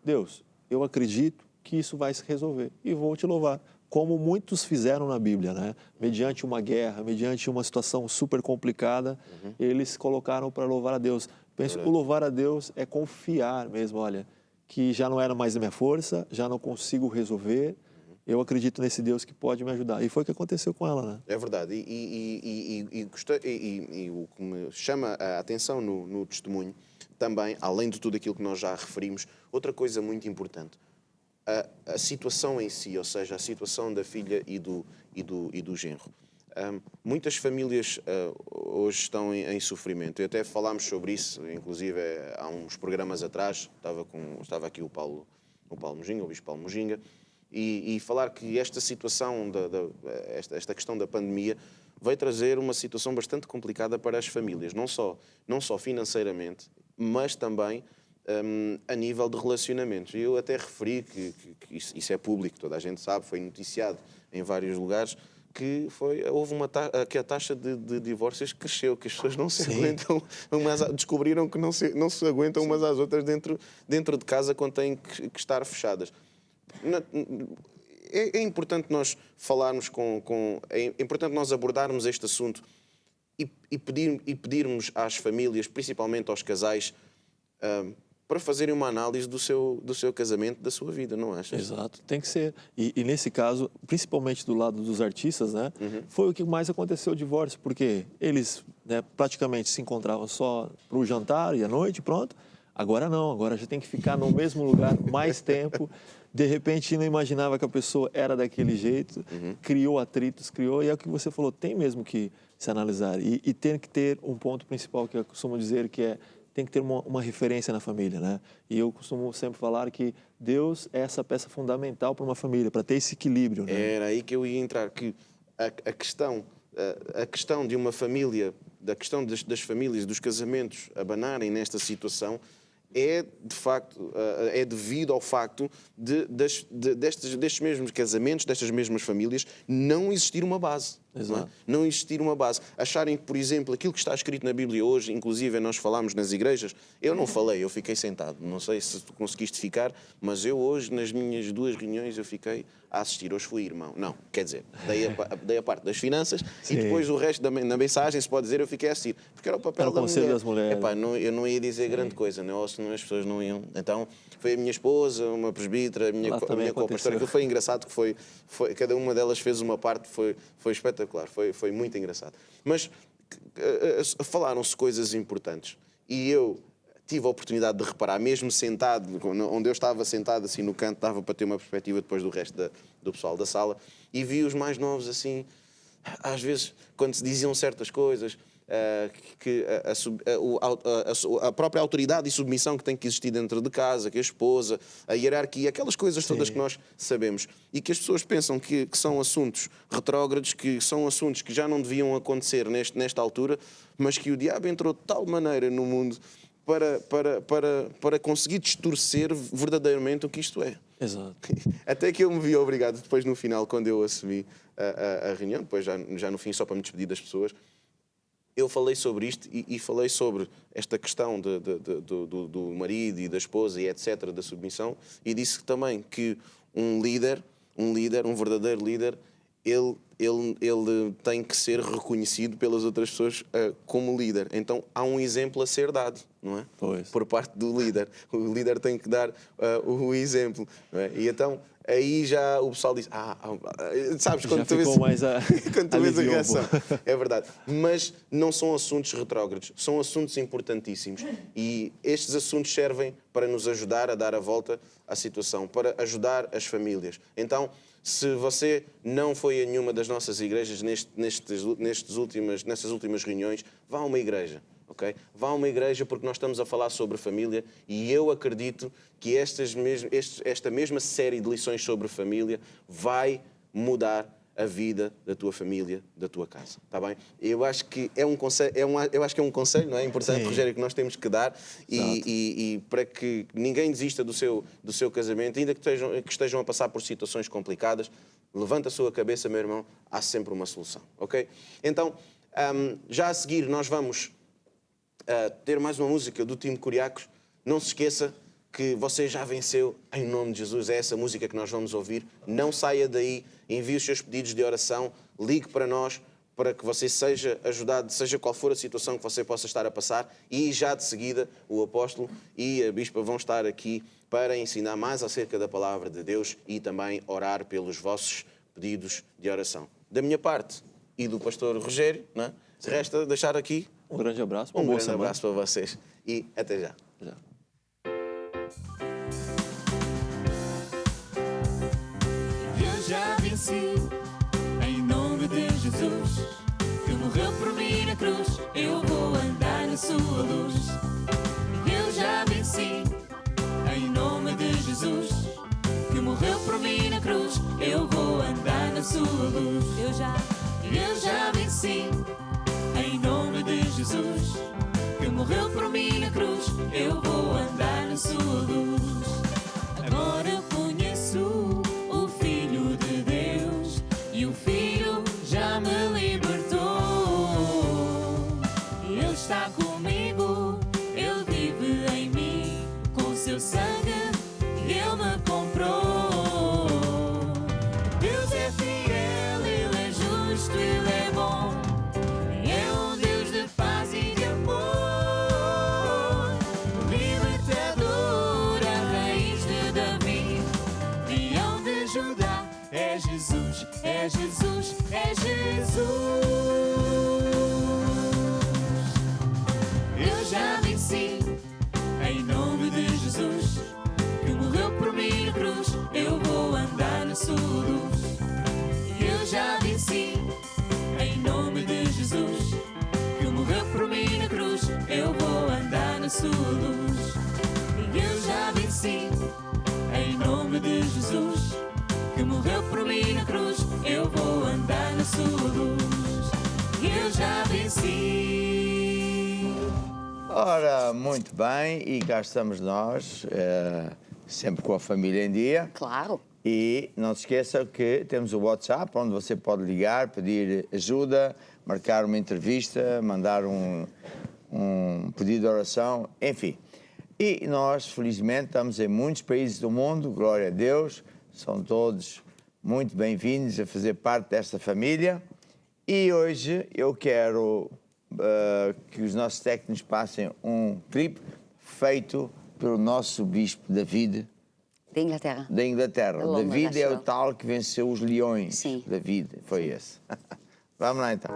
[SPEAKER 2] Deus, eu acredito que isso vai se resolver e vou te louvar. Como muitos fizeram na Bíblia, né? Mediante uma guerra, mediante uma situação super complicada, eles colocaram para louvar a Deus. Penso que o louvar a Deus é confiar mesmo, olha, que já não era mais da minha força, já não consigo resolver, eu acredito nesse Deus que pode me ajudar. E foi o que aconteceu com ela, né?
[SPEAKER 1] É verdade. E o que me chama a atenção no testemunho, também, além de tudo aquilo que nós já referimos, outra coisa muito importante, a situação em si, ou seja, a situação da filha e do genro. Muitas famílias hoje estão em sofrimento. E até falámos sobre isso, inclusive há uns programas atrás, estava aqui o Paulo Mujinga, o Bispo Paulo Mujinga, e falar que esta situação, esta questão da pandemia, veio trazer uma situação bastante complicada para as famílias, não só financeiramente, mas também a nível de relacionamentos. E eu até referi que isso é público, toda a gente sabe, foi noticiado em vários lugares, que que a taxa de divórcios cresceu, que as pessoas não se aguentam, descobriram que não se aguentam umas às outras dentro de casa quando têm que estar fechadas. É importante nós falarmos é importante nós abordarmos este assunto e pedirmos às famílias, principalmente aos casais, para fazerem uma análise do seu casamento, da sua vida, não achas?
[SPEAKER 2] Exato, tem que ser. E nesse caso, principalmente do lado dos artistas, né, foi o que mais aconteceu o divórcio, porque eles, né, praticamente se encontravam só para o jantar e à noite, pronto. Agora não, agora já tem que ficar no mesmo lugar mais tempo. De repente não imaginava que a pessoa era daquele jeito, criou atritos, e é o que você falou, tem mesmo que se analisar. E tem que ter um ponto principal que eu costumo dizer, que tem que ter uma referência na família, né? E eu costumo sempre falar que Deus é essa peça fundamental para uma família, para ter esse equilíbrio, né?
[SPEAKER 1] Era aí que eu ia entrar, que a questão de uma família, da questão das famílias, dos casamentos abanarem nesta situação, é devido ao facto destes mesmos casamentos, destas mesmas famílias, não existir uma base.
[SPEAKER 2] Exato.
[SPEAKER 1] Não existir uma base. Acharem, por exemplo, aquilo que está escrito na Bíblia hoje, inclusive nós falámos nas igrejas, eu não falei, eu fiquei sentado. Não sei se tu conseguiste ficar, mas eu hoje, nas minhas 2 reuniões, eu fiquei a assistir. Hoje fui irmão. Não, quer dizer, dei a parte das finanças. Sim. E depois o resto da mensagem, se pode dizer, eu fiquei a assistir. Porque era o papel da mulher.
[SPEAKER 2] Das mulheres.
[SPEAKER 1] Eu não ia dizer grande coisa, né? Ou senão as pessoas não iam. Então, foi a minha esposa, uma presbítera, a minha co-pastora. Aquilo foi engraçado, que foi, cada uma delas fez uma parte, foi espetacular, foi muito engraçado. Mas falaram-se coisas importantes. e eu tive a oportunidade de reparar, mesmo sentado, onde eu estava sentado assim no canto, dava para ter uma perspectiva depois do resto do pessoal da sala, e vi os mais novos assim, às vezes, quando se diziam certas coisas, que a própria autoridade e submissão que tem que existir dentro de casa, que a esposa, a hierarquia, aquelas coisas todas que nós sabemos, e que as pessoas pensam que são assuntos retrógrados, que são assuntos que já não deviam acontecer nesta altura, mas que o diabo entrou de tal maneira no mundo para conseguir distorcer verdadeiramente o que isto é.
[SPEAKER 2] Exato.
[SPEAKER 1] Até que eu me vi obrigado, depois no final, quando eu assumi a reunião, depois já no fim, só para me despedir das pessoas, eu falei sobre isto e falei sobre esta questão do marido e da esposa e etc., da submissão, e disse também que um verdadeiro líder, ele tem que ser reconhecido pelas outras pessoas como líder. Então há um exemplo a ser dado, não é?
[SPEAKER 2] Pois.
[SPEAKER 1] Por parte do líder. O líder tem que dar o exemplo, não é? E então aí já o pessoal diz, sabes, quando tu vês, quando tu vês a reação. É verdade. Mas não são assuntos retrógrados, são assuntos importantíssimos. E estes assuntos servem para nos ajudar a dar a volta à situação, para ajudar as famílias. Então, se você não foi a nenhuma das nossas igrejas nessas últimas reuniões, vá a uma igreja. Okay? Vá a uma igreja, porque nós estamos a falar sobre família, e eu acredito que esta mesma série de lições sobre família vai mudar a vida da tua família, da tua casa. Está bem? Eu acho que é um conselho, conselho, não é? Importante, sim, Rogério, que nós temos que dar, e para que ninguém desista do seu casamento, ainda que estejam a passar por situações complicadas, levanta a sua cabeça, meu irmão, há sempre uma solução. Ok? Então, já a seguir nós vamos ter mais uma música do Time Curiacos. Não se esqueça que você já venceu em nome de Jesus. É essa música que nós vamos ouvir. Não saia daí, envie os seus pedidos de oração, ligue para nós, para que você seja ajudado, seja qual for a situação que você possa estar a passar, e já de seguida o apóstolo e a bispa vão estar aqui para ensinar mais acerca da palavra de Deus e também orar pelos vossos pedidos de oração. Da minha parte e do pastor Rogério, não é? Resta deixar aqui
[SPEAKER 2] um grande abraço,
[SPEAKER 1] um grande abraço para vocês e até já.
[SPEAKER 3] Eu já venci, em nome de Jesus, que morreu por mim na cruz. Eu vou andar na sua luz. Eu já venci, em nome de Jesus, que morreu por mim na cruz. Eu vou andar na sua luz. Eu já venci, em nome de Jesus, que morreu por mim na cruz. Eu vou andar na sua luz. Agora eu conheço o Filho de Deus, e o Filho já me libertou. Ele está comigo, Ele vive em mim, com seu sangue Ele me comprou. Deus é fiel, Ele é justo, Ele é bom, é um Deus de paz e de amor, libertador, a raiz de Davi, leão de Judá. É Jesus, é Jesus, é Jesus. Eu já venci, em nome de Jesus, que morreu por mim na cruz. Eu vou andar na sua luz. Eu já venci, em nome de Jesus, que morreu por mim na cruz. Eu vou andar na sua luz. Eu já venci, em nome de Jesus, que morreu por mim na cruz. Eu vou andar na sua luz. Eu já venci.
[SPEAKER 4] Ora, muito bem, e cá estamos nós, sempre com a família em dia.
[SPEAKER 5] Claro.
[SPEAKER 4] E não se esqueça que temos o WhatsApp, onde você pode ligar, pedir ajuda, marcar uma entrevista, mandar um pedido de oração, enfim. E nós, felizmente, estamos em muitos países do mundo, glória a Deus, são todos muito bem-vindos a fazer parte desta família. E hoje eu quero que os nossos técnicos passem um clipe feito pelo nosso bispo David.
[SPEAKER 5] Da Inglaterra.
[SPEAKER 4] Da Inglaterra.
[SPEAKER 5] Da Londres,
[SPEAKER 4] David é
[SPEAKER 5] acho
[SPEAKER 4] o tal que venceu os leões.
[SPEAKER 5] Sim.
[SPEAKER 4] David, foi esse. Vamos lá então.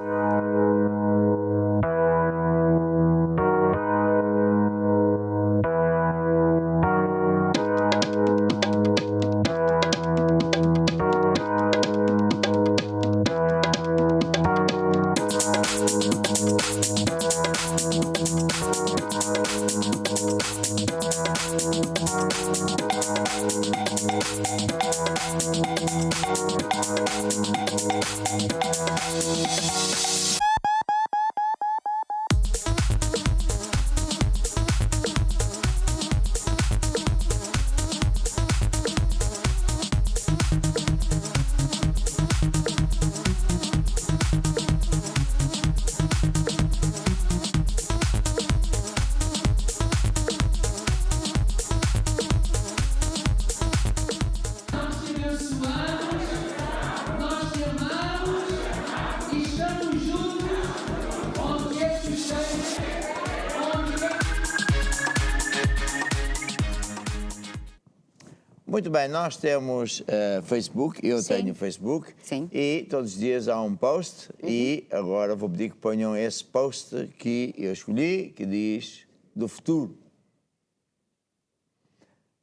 [SPEAKER 4] Muito bem, nós temos Facebook, eu
[SPEAKER 5] Sim.
[SPEAKER 4] tenho Facebook.
[SPEAKER 5] Sim.
[SPEAKER 4] E todos os dias há um post e agora vou pedir que ponham esse post que eu escolhi, que diz do futuro.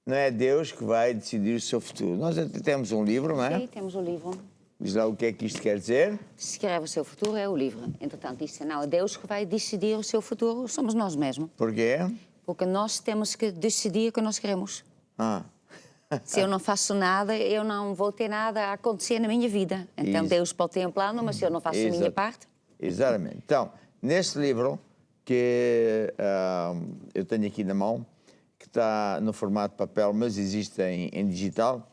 [SPEAKER 4] Não é Deus que vai decidir o seu futuro. Nós até temos um livro, não é?
[SPEAKER 5] Sim, temos o livro.
[SPEAKER 4] Diz lá o que é que isto quer dizer.
[SPEAKER 5] Se escreve o seu futuro, é o livro. Entretanto, isto não é Deus que vai decidir o seu futuro, somos nós mesmos.
[SPEAKER 4] Porquê?
[SPEAKER 5] Porque nós temos que decidir o que nós queremos.
[SPEAKER 4] Ah,
[SPEAKER 5] Se eu não faço nada, eu não vou ter nada a acontecer na minha vida. Então
[SPEAKER 4] Isso.
[SPEAKER 5] Deus pode ter um plano, mas se eu não faço a minha
[SPEAKER 4] Exato.
[SPEAKER 5] parte...
[SPEAKER 4] Exatamente. Então, neste livro que eu tenho aqui na mão, que está no formato de papel, mas existe em digital,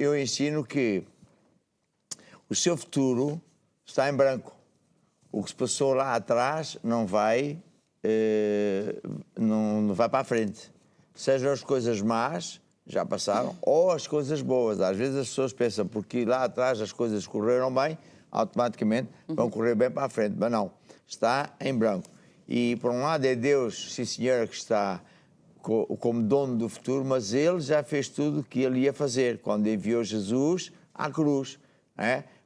[SPEAKER 4] eu ensino que o seu futuro está em branco. O que se passou lá atrás não vai para a frente. Sejam as coisas más, já passaram, ou as coisas boas. Às vezes as pessoas pensam, porque lá atrás as coisas correram bem, automaticamente vão correr bem para a frente. Mas não, está em branco. E por um lado é Deus, sim senhor, que está como dono do futuro, mas Ele já fez tudo o que Ele ia fazer quando enviou Jesus à cruz,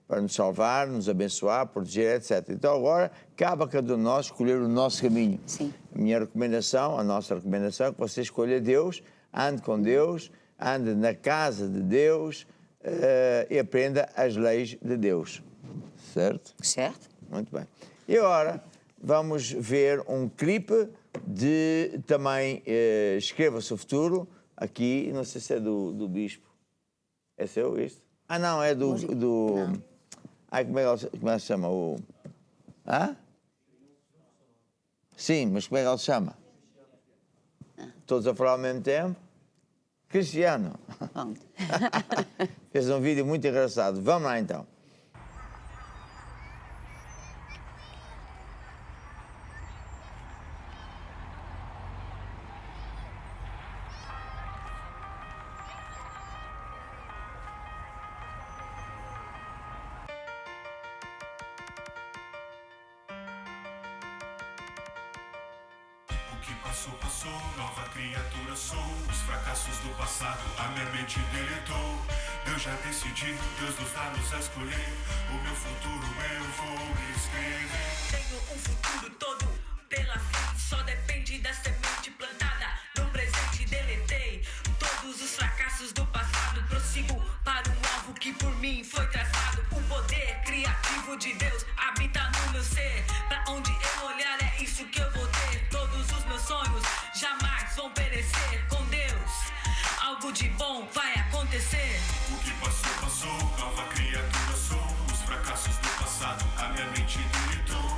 [SPEAKER 4] para nos salvar, nos abençoar, proteger, etc. Então agora cabe a cada um de nós escolher o nosso caminho.
[SPEAKER 5] Sim.
[SPEAKER 4] A minha recomendação, a nossa recomendação é que você escolha Deus, ande com Deus, ande na casa de Deus e aprenda as leis de Deus. Certo?
[SPEAKER 5] Certo?
[SPEAKER 4] Muito bem. E agora vamos ver um clipe de também Escreva o Seu Futuro. Aqui, não sei se é do Bispo. É seu isto? Ah, não, é do...
[SPEAKER 5] Não.
[SPEAKER 4] Ai, como é que ele se chama? Hã? Sim, mas como é que ele se chama? Todos a falar ao mesmo tempo? Cristiano.
[SPEAKER 5] Pronto.
[SPEAKER 4] Fez um vídeo muito engraçado. Vamos lá então.
[SPEAKER 6] Passou, passou, nova criatura sou. Os fracassos do passado a minha mente deletou. Eu já decidi, Deus nos dá nos a escolher. O meu futuro eu vou escrever.
[SPEAKER 7] Tenho um futuro todo pela frente, só depende da semente plantada. No presente deletei todos os fracassos do passado. Prossigo para um alvo que por mim foi traçado. O poder criativo de Deus habita no meu ser. Pra onde eu olhar é isso que eu vou ter. Todos os meus sonhos jamais vão perecer. Com Deus, algo de bom vai acontecer.
[SPEAKER 6] O que passou, passou, nova criatura sou. Os fracassos do passado a minha mente deletou.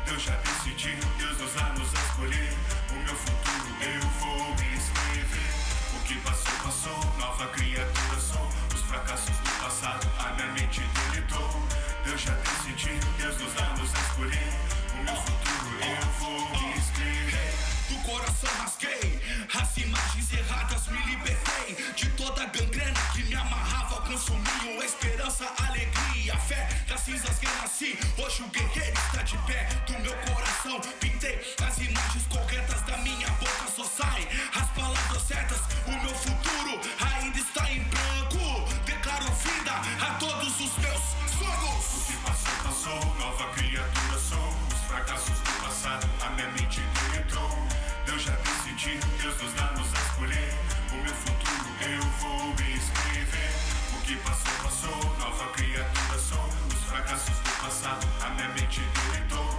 [SPEAKER 6] Eu já decidi, Deus nos dá nos a escolher. O meu futuro eu vou escrever. O que passou, passou, nova criatura sou. Os fracassos do passado a minha mente deletou. Eu já decidi, Deus nos dá nos a escolher. O meu futuro eu vou escrever.
[SPEAKER 8] Do coração rasguei, as imagens erradas me libertei. De toda a gangrena que me amarrava, consumiam esperança, alegria, fé. Das cinzas renasci, hoje o guerreiro está de pé. Do meu coração pintei as imagens corretas, da minha boca só saem as palavras certas. O meu futuro ainda está em branco. Declaro vida a todos os meus sonhos.
[SPEAKER 6] O que passou, passou, nova criatura sou. Os fracassos do passado a minha mente deletou. Eu já decidi, Deus nos dá nos a escolher. O meu futuro eu vou escrever. O que passou, passou, nova criatura sou. Os fracassos do passado a minha mente deletou.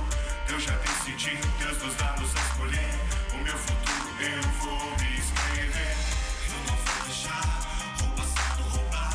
[SPEAKER 6] Eu já decidi, Deus nos dá nos a escolher. O meu futuro eu vou escrever.
[SPEAKER 8] Eu não vou deixar o passado roubar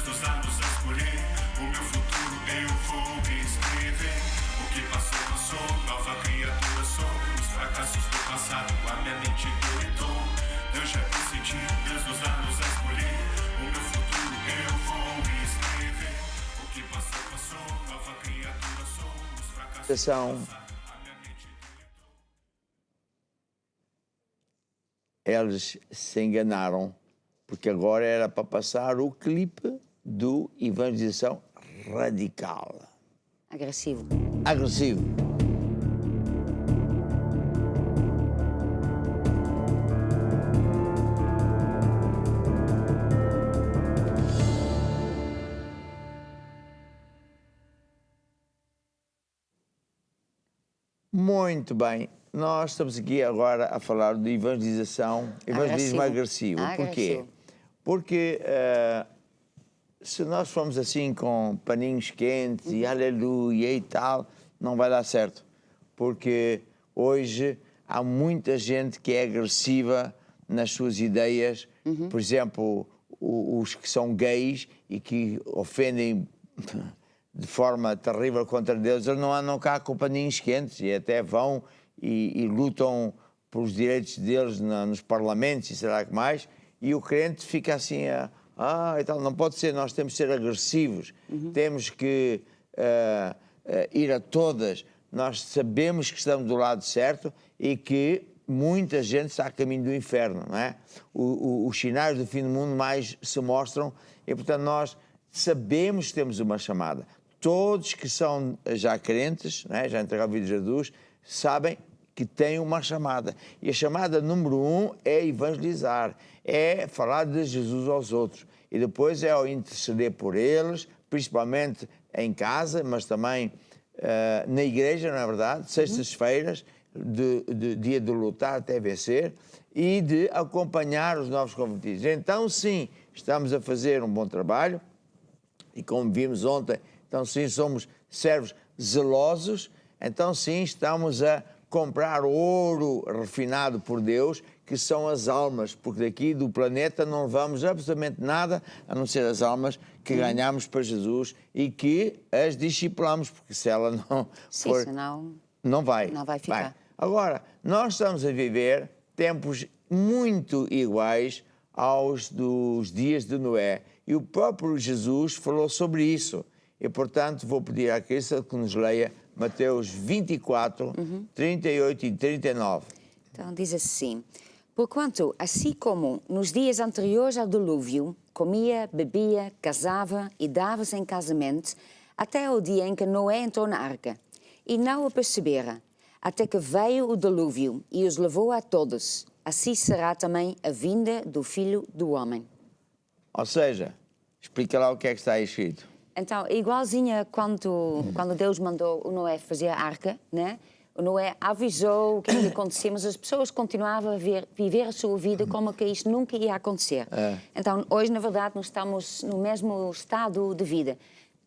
[SPEAKER 6] Deus dos anos a escolher. O meu futuro eu vou escrever. O que passou, passou, nova criatura sou. Os fracassos do passado, a minha mente deletou. Deus já decidiu, Deus dos anos a escolher. O meu futuro eu vou escrever. O que passou, passou, nova criatura sou. Os fracassos do passado, a minha mente deletou.
[SPEAKER 4] Eles se enganaram, porque agora era para passar o clipe do Evangelização Radical.
[SPEAKER 5] Agressivo.
[SPEAKER 4] Agressivo. Muito bem. Nós estamos aqui agora a falar de evangelismo agressivo. Porquê?
[SPEAKER 5] Agressivo.
[SPEAKER 4] Porque se nós formos assim com paninhos quentes e aleluia e tal, não vai dar certo. Porque hoje há muita gente que é agressiva nas suas ideias. Por exemplo, os que são gays e que ofendem de forma terrível contra Deus, eles não andam cá com paninhos quentes e até vão e lutam pelos direitos deles nos parlamentos e será que mais, e o crente fica assim, e tal, não pode ser, nós temos que ser agressivos, temos que ir a todas, nós sabemos que estamos do lado certo e que muita gente está a caminho do inferno, não é? Os sinais do fim do mundo mais se mostram e, portanto, nós sabemos que temos uma chamada. Todos que são já crentes, não é? Já entregaram a vida a Jesus, sabem que têm uma chamada. E a chamada número 1 é evangelizar, é falar de Jesus aos outros. E depois é interceder por eles, principalmente em casa, mas também na igreja, não é verdade? Sextas-feiras, dia de lutar até vencer, e de acompanhar os novos convertidos. Então, sim, estamos a fazer um bom trabalho, e como vimos ontem, então sim, somos servos zelosos, então sim, estamos a comprar ouro refinado por Deus, que são as almas, porque daqui do planeta não levamos absolutamente nada, a não ser as almas que ganhamos para Jesus e que as discipulamos, porque se ela não for...
[SPEAKER 5] Senão
[SPEAKER 4] não vai.
[SPEAKER 5] Não vai ficar.
[SPEAKER 4] Bem, agora, nós estamos a viver tempos muito iguais aos dos dias de Noé. E o próprio Jesus falou sobre isso. E, portanto, vou pedir à Cristo que nos leia Mateus 24, 38 e 39.
[SPEAKER 5] Então diz assim: porquanto, assim como nos dias anteriores ao dilúvio, comia, bebia, casava e dava-se em casamento, até o dia em que Noé entrou na arca, e não o percebera, até que veio o dilúvio e os levou a todos. Assim será também a vinda do Filho do Homem.
[SPEAKER 4] Ou seja, explica lá o que é que está aí escrito.
[SPEAKER 5] Então, igualzinha quando Deus mandou o Noé fazer a arca, né? O Noé avisou o que ia acontecer, mas as pessoas continuavam a viver a sua vida como que isto nunca ia acontecer. Então, hoje, na verdade, nós estamos no mesmo estado de vida.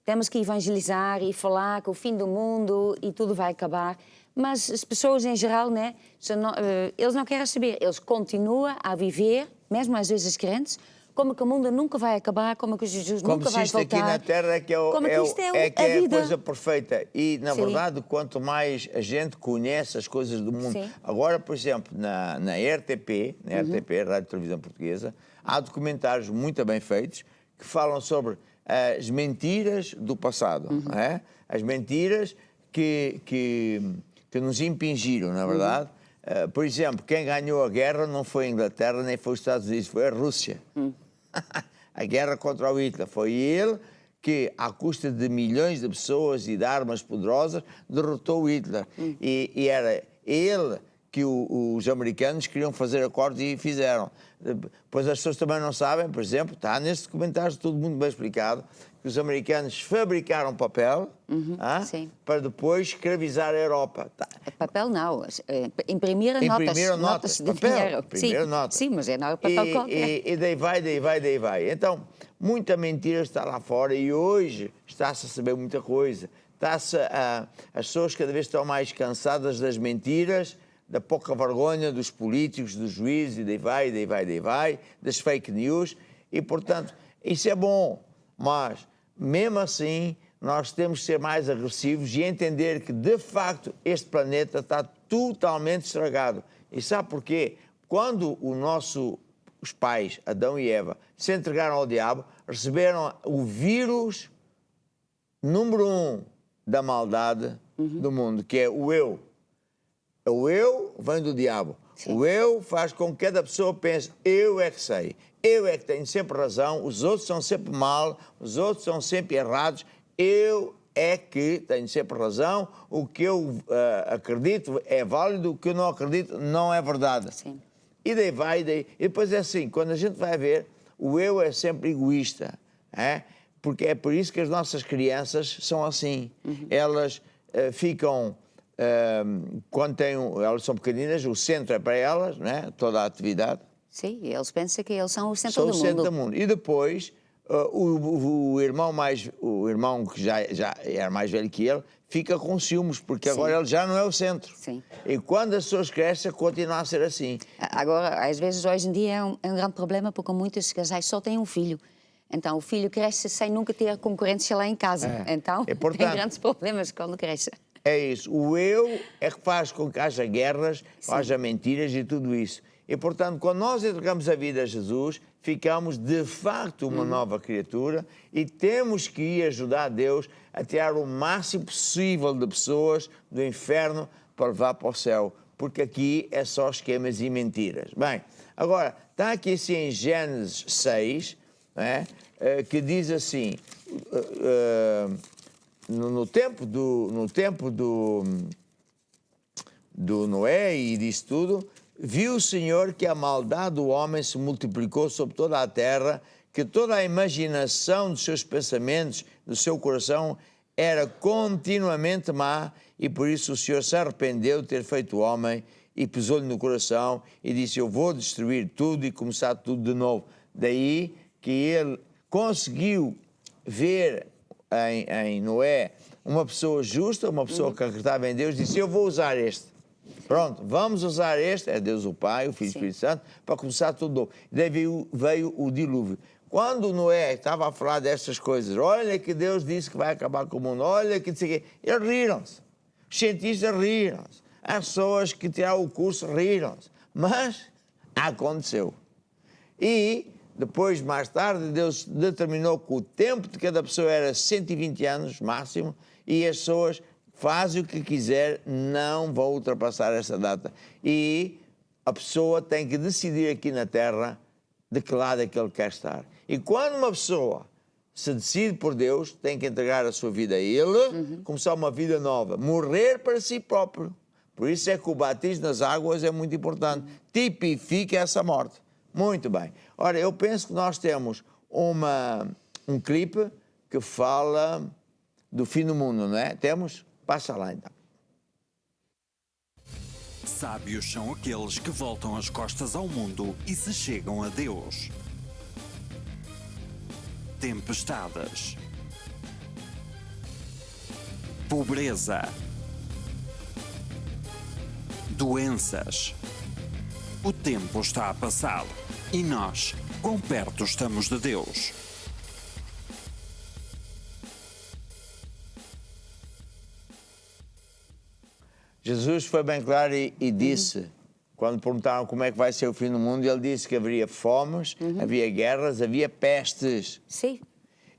[SPEAKER 5] Temos que evangelizar e falar que o fim do mundo e tudo vai acabar, mas as pessoas em geral, né, eles não querem saber, eles continuam a viver, mesmo às vezes crentes, como que o mundo nunca vai acabar, como que Jesus nunca vai voltar.
[SPEAKER 4] Como se isto aqui na Terra é que é a coisa perfeita. E, na verdade, quanto mais a gente conhece as coisas do mundo...
[SPEAKER 5] Sim.
[SPEAKER 4] Agora, por exemplo, na RTP, Rádio Televisão Portuguesa, há documentários muito bem feitos que falam sobre as mentiras do passado. Não é? As mentiras que nos impingiram, na verdade. Por exemplo, quem ganhou a guerra não foi a Inglaterra, nem foi os Estados Unidos, foi a Rússia. A guerra contra o Hitler. Foi ele que, à custa de milhões de pessoas e de armas poderosas, derrotou o Hitler. E era ele que os americanos queriam fazer acordos e fizeram. Pois as pessoas também não sabem, por exemplo, está neste documentário tudo muito bem explicado, que os americanos fabricaram papel para depois escravizar a Europa.
[SPEAKER 5] Papel não, imprimiram notas de dinheiro.
[SPEAKER 4] Imprimiram notas.
[SPEAKER 5] Sim, mas é não papel qualquer.
[SPEAKER 4] E daí vai. Então, muita mentira está lá fora e hoje está-se a saber muita coisa. As pessoas cada vez estão mais cansadas das mentiras, da pouca vergonha dos políticos, dos juízes, e daí vai, das fake news. E, portanto, isso é bom. Mas, mesmo assim, nós temos que ser mais agressivos e entender que, de facto, este planeta está totalmente estragado. E sabe porquê? Quando os pais, Adão e Eva, se entregaram ao diabo, receberam o vírus número 1 da maldade do mundo, que é o eu. O eu vem do diabo.
[SPEAKER 5] Sim.
[SPEAKER 4] O eu faz com que cada pessoa pense, eu é que sei, eu é que tenho sempre razão, os outros são sempre mal, os outros são sempre errados, eu é que tenho sempre razão, o que eu acredito é válido, o que eu não acredito não é verdade.
[SPEAKER 5] Sim.
[SPEAKER 4] E daí vai, e depois é assim, quando a gente vai ver, o eu é sempre egoísta, porque é por isso que as nossas crianças são assim. Elas ficam, quando elas são pequeninas, o centro é para elas, toda a atividade.
[SPEAKER 5] Sim, eles pensam que eles são o centro
[SPEAKER 4] São
[SPEAKER 5] do
[SPEAKER 4] o
[SPEAKER 5] mundo.
[SPEAKER 4] centro do mundo. E depois, o irmão que já era mais velho que ele, fica com ciúmes, porque agora ele já não é o centro.
[SPEAKER 5] Sim.
[SPEAKER 4] E quando as pessoas crescem, continua a ser assim.
[SPEAKER 5] Agora, às vezes, hoje em dia é um grande problema, porque muitos casais só têm um filho. Então, o filho cresce sem nunca ter concorrência lá em casa. Então,
[SPEAKER 4] E, portanto,
[SPEAKER 5] tem grandes problemas quando cresce.
[SPEAKER 4] É isso. O eu é que faz com que haja guerras, haja mentiras e tudo isso. E, portanto, quando nós entregamos a vida a Jesus, ficamos, de facto, uma nova criatura e temos que ir ajudar Deus a tirar o máximo possível de pessoas do inferno para levar para o céu, porque aqui é só esquemas e mentiras. Bem, agora, está aqui assim em Gênesis 6, que diz assim, no tempo do Noé e disso tudo, viu o Senhor que a maldade do homem se multiplicou sobre toda a terra, que toda a imaginação dos seus pensamentos, do seu coração, era continuamente má, e por isso o Senhor se arrependeu de ter feito o homem e pesou-lhe no coração e disse, eu vou destruir tudo e começar tudo de novo. Daí que ele conseguiu ver em Noé uma pessoa justa, uma pessoa que acreditava em Deus, disse, eu vou usar este. Pronto, vamos usar este, é Deus o Pai, o Filho e o Espírito Santo, para começar tudo novo. Daí veio o dilúvio. Quando Noé estava a falar destas coisas, olha que Deus disse que vai acabar com o mundo, olha que disse que... Eles riram-se. Os cientistas riram-se. As pessoas que tiraram o curso riram-se. Mas aconteceu. E depois, mais tarde, Deus determinou que o tempo de cada pessoa era 120 anos máximo e as pessoas fazem o que quiser, não vão ultrapassar essa data. E a pessoa tem que decidir aqui na Terra de que lado é que ele quer estar. E quando uma pessoa se decide por Deus, tem que entregar a sua vida a Ele, começar uma vida nova, morrer para si próprio. Por isso é que o batismo nas águas é muito importante. Tipifica essa morte. Muito bem. Ora, eu penso que nós temos um clipe que fala do fim do mundo, não é? Temos? Passa lá, então.
[SPEAKER 9] Sábios são aqueles que voltam as costas ao mundo e se chegam a Deus. Tempestades. Pobreza. Doenças. O tempo está a passar. E nós, quão perto estamos de Deus?
[SPEAKER 4] Jesus foi bem claro e disse, quando perguntaram como é que vai ser o fim do mundo, ele disse que haveria fomes, havia guerras, havia pestes.
[SPEAKER 5] Sim.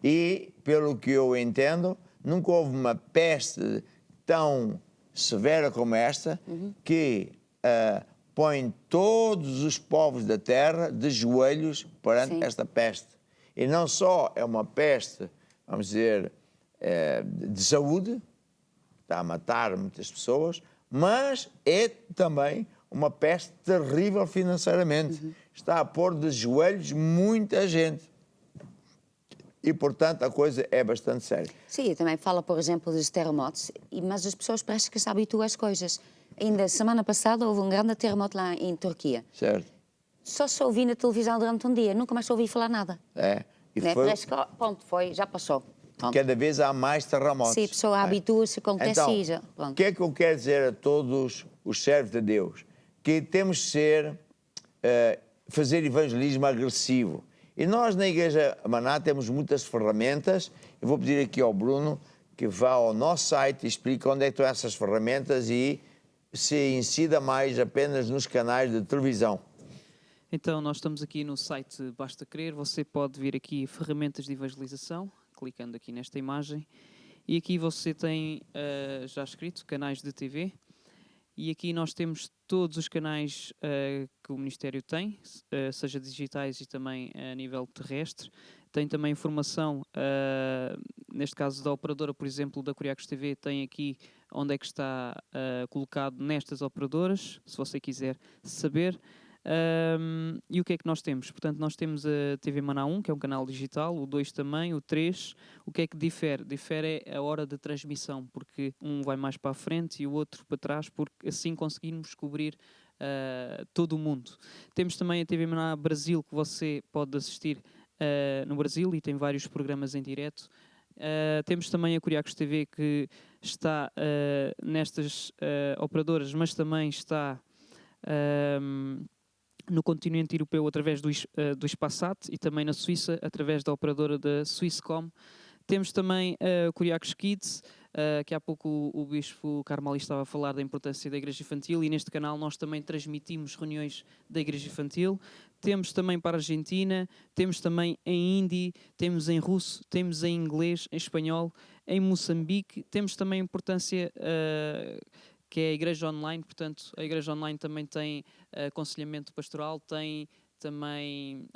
[SPEAKER 4] E, pelo que eu entendo, nunca houve uma peste tão severa como esta, que põe todos os povos da terra de joelhos perante esta peste. E não só é uma peste, vamos dizer, de saúde, está a matar muitas pessoas, mas é também uma peste terrível financeiramente. Está a pôr de joelhos muita gente. E, portanto, a coisa é bastante séria.
[SPEAKER 5] Sim, também fala, por exemplo, dos terremotos, mas as pessoas parecem que se habituam às coisas. Ainda semana passada houve um grande terremoto lá em Turquia.
[SPEAKER 4] Certo.
[SPEAKER 5] Só se ouvi na televisão durante um dia, nunca mais ouvi falar nada.
[SPEAKER 4] E
[SPEAKER 5] Né?
[SPEAKER 4] foi...
[SPEAKER 5] Parece que, pronto, já passou. Pronto.
[SPEAKER 4] Cada vez há mais terremotos.
[SPEAKER 5] Sim, a pessoa habitua-se, acontece
[SPEAKER 4] então,
[SPEAKER 5] e já.
[SPEAKER 4] O que é que eu quero dizer a todos os servos de Deus? Que temos de fazer evangelismo agressivo. E nós na Igreja Maná temos muitas ferramentas. Eu vou pedir aqui ao Bruno que vá ao nosso site e explique onde é que estão essas ferramentas e se incida mais apenas nos canais de televisão.
[SPEAKER 10] Então, nós estamos aqui no site Basta Crer. Você pode vir aqui ferramentas de evangelização, clicando aqui nesta imagem. E aqui você tem já escrito canais de TV. E aqui nós temos todos os canais que o Ministério tem, seja digitais e também a nível terrestre. Tem também informação, neste caso da operadora, por exemplo, da Curiacos TV, tem aqui onde é que está colocado nestas operadoras, se você quiser saber. E o que é que nós temos? Portanto, nós temos a TV Maná 1, que é um canal digital, o 2 também, o 3. O que é que difere? Difere é a hora de transmissão, porque um vai mais para a frente e o outro para trás, porque assim conseguimos cobrir todo o mundo. Temos também a TV Maná Brasil, que você pode assistir no Brasil e tem vários programas em direto. Temos também a Curiacos TV, que está nestas operadoras, mas também está no continente europeu através do Espaçat e também na Suíça através da operadora da Swisscom. Temos também a Curiacos Kids, que há pouco o Bispo Carmali estava a falar da importância da Igreja Infantil, e neste canal nós também transmitimos reuniões da Igreja Infantil. Temos também para a Argentina, temos também em hindi, temos em russo, temos em inglês, em espanhol, em Moçambique. Temos também a importância que é a Igreja Online, portanto, a Igreja Online também tem aconselhamento pastoral, tem também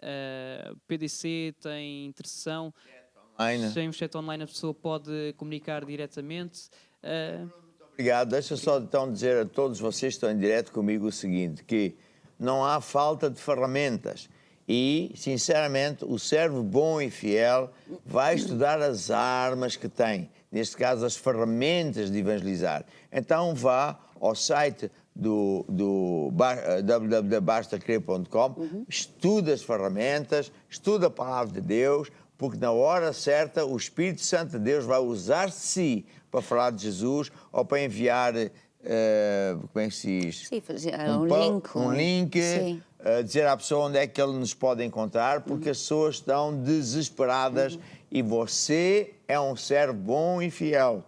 [SPEAKER 10] PDC, tem intercessão, tem um chat online, a pessoa pode comunicar diretamente.
[SPEAKER 4] Muito obrigado. Deixa só então dizer a todos vocês que estão em direto comigo o seguinte, que não há falta de ferramentas e, sinceramente, o servo bom e fiel vai estudar as armas que tem, neste caso as ferramentas de evangelizar. Então vá ao site do www.bastacrer.com, estuda as ferramentas, estuda a palavra de Deus, porque na hora certa o Espírito Santo de Deus vai usar-se de si para falar de Jesus ou para enviar, como é que se diz?
[SPEAKER 5] Sim, fazer
[SPEAKER 4] um link, dizer à pessoa onde é que ele nos pode encontrar, porque as pessoas estão desesperadas e você é um servo bom e fiel,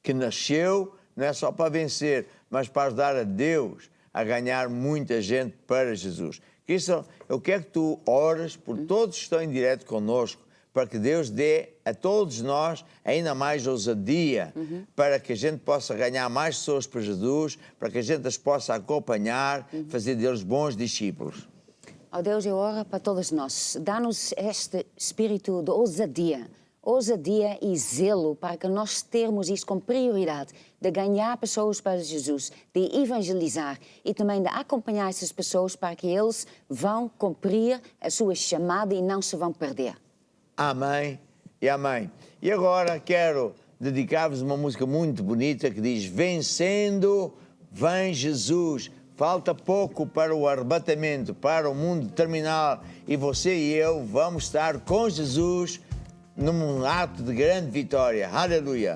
[SPEAKER 4] que nasceu não é só para vencer, mas para ajudar a Deus a ganhar muita gente para Jesus. Cristo, eu quero que tu ores por todos que estão em direto connosco, para que Deus dê a todos nós ainda mais ousadia, para que a gente possa ganhar mais pessoas para Jesus, para que a gente as possa acompanhar, fazer deles bons discípulos.
[SPEAKER 5] Ó Deus, eu oro para todos nós. Dá-nos este espírito de ousadia e zelo para que nós termos isso como prioridade, de ganhar pessoas para Jesus, de evangelizar e também de acompanhar essas pessoas para que eles vão cumprir a sua chamada e não se vão perder.
[SPEAKER 4] Amém e amém. E agora quero dedicar-vos uma música muito bonita que diz: Vencendo, vem Jesus. Falta pouco para o arrebatamento, para o mundo terminal, e você e eu vamos estar com Jesus num ato de grande vitória. Aleluia!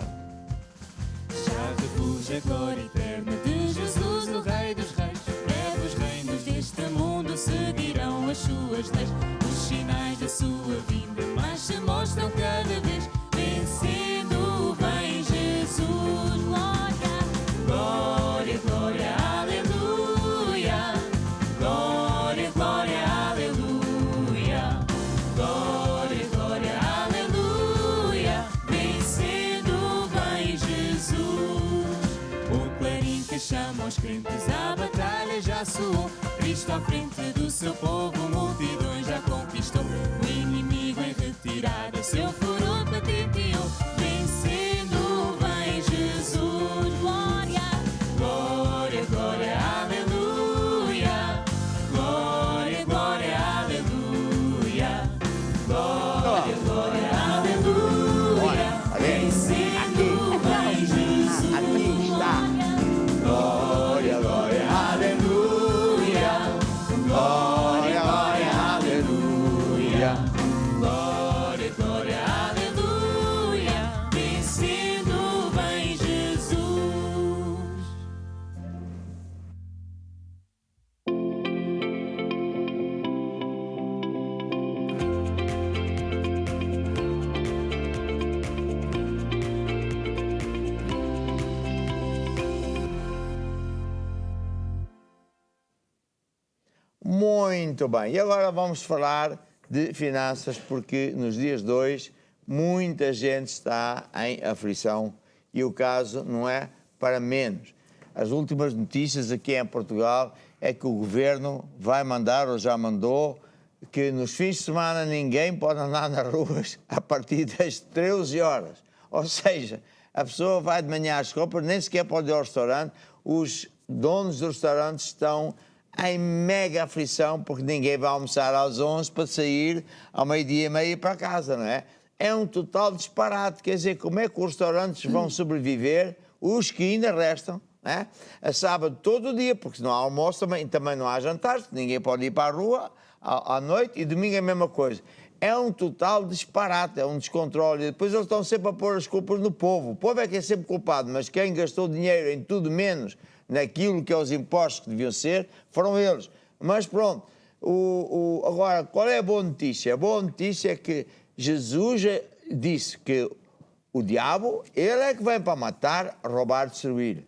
[SPEAKER 3] Já refugia a glória eterna de Jesus, o Rei dos Reis. Breve os reinos deste mundo seguirão as suas leis. Os sinais da sua vinda mais se mostram cada vez. Vencendo, vem Jesus. Glória, glória, glória, aleluia. Glória, glória, aleluia. Glória, glória, aleluia. Vencendo, vem Jesus. O clarim que chama os crentes à batalha já soou. Cristo à frente do seu povo, multidões já conquistou. O inimigo em retirada, seu furor patenteou. Vencendo, vem Jesus. Glória, glória, glória, aleluia. Glória, glória, aleluia. Glória, glória, aleluia. Vencendo, vem Jesus.
[SPEAKER 4] Aqui está. Glória, glória, aleluia. Glória, glória, aleluia.
[SPEAKER 3] Glória, glória, aleluia.
[SPEAKER 4] Muito bem. E agora vamos falar de finanças, porque nos dias de hoje muita gente está em aflição e o caso não é para menos. As últimas notícias aqui em Portugal é que o governo vai mandar, ou já mandou, que nos fins de semana ninguém pode andar nas ruas a partir das 13 horas. Ou seja, a pessoa vai de manhã às compras, nem sequer pode ir ao restaurante. Os donos dos restaurantes estão em mega aflição porque ninguém vai almoçar às 11 para sair ao meio-dia e meio para casa, não é? É um total disparate. Quer dizer, como é que os restaurantes vão sobreviver, os que ainda restam, né? A sábado todo o dia, porque se não há almoço também não há jantar, ninguém pode ir para a rua à noite, e domingo é a mesma coisa. É um total disparate, é um descontrole. E depois eles estão sempre a pôr as culpas no povo. O povo é que é sempre culpado, mas quem gastou dinheiro em tudo menos naquilo que é os impostos que deviam ser, foram eles. Mas pronto, agora, qual é a boa notícia? A boa notícia é que Jesus disse que o diabo, ele é que vem para matar, roubar, destruir.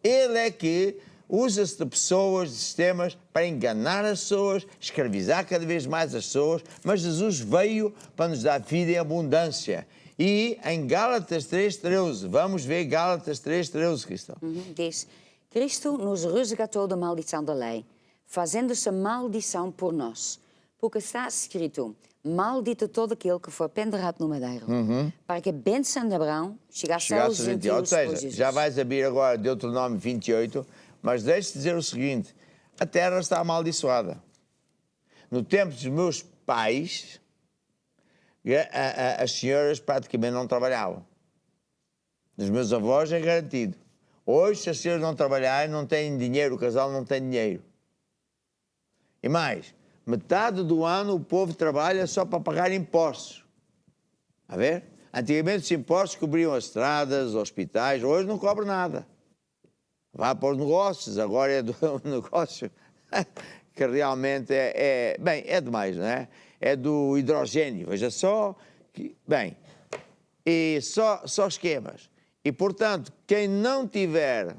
[SPEAKER 4] Ele é que usa-se de pessoas, de sistemas, para enganar as pessoas, escravizar cada vez mais as pessoas, mas Jesus veio para nos dar vida em abundância. E em Gálatas 3,13, vamos ver Gálatas 3,13, Cristão.
[SPEAKER 5] Diz, Cristo nos resgatou da maldição da lei, fazendo-se maldição por nós. Porque está escrito, maldito todo aquele que for pendurado no madeiro, para que a bênção de Abraão chegasse aos gentios.
[SPEAKER 4] Ou seja, já vais abrir agora Deuteronômio 28, mas deixe-te dizer o seguinte, a terra está amaldiçoada. No tempo dos meus pais, as senhoras praticamente não trabalhavam. Dos meus avós é garantido. Hoje, se as senhoras não trabalharem, não têm dinheiro, o casal não tem dinheiro. E mais, metade do ano o povo trabalha só para pagar impostos. A ver? Antigamente os impostos cobriam as estradas, os hospitais, hoje não cobram nada. Vá para os negócios, agora é do negócio que realmente bem, é demais, não é? É do hidrogênio, veja só, bem, e só esquemas. E, portanto, quem não tiver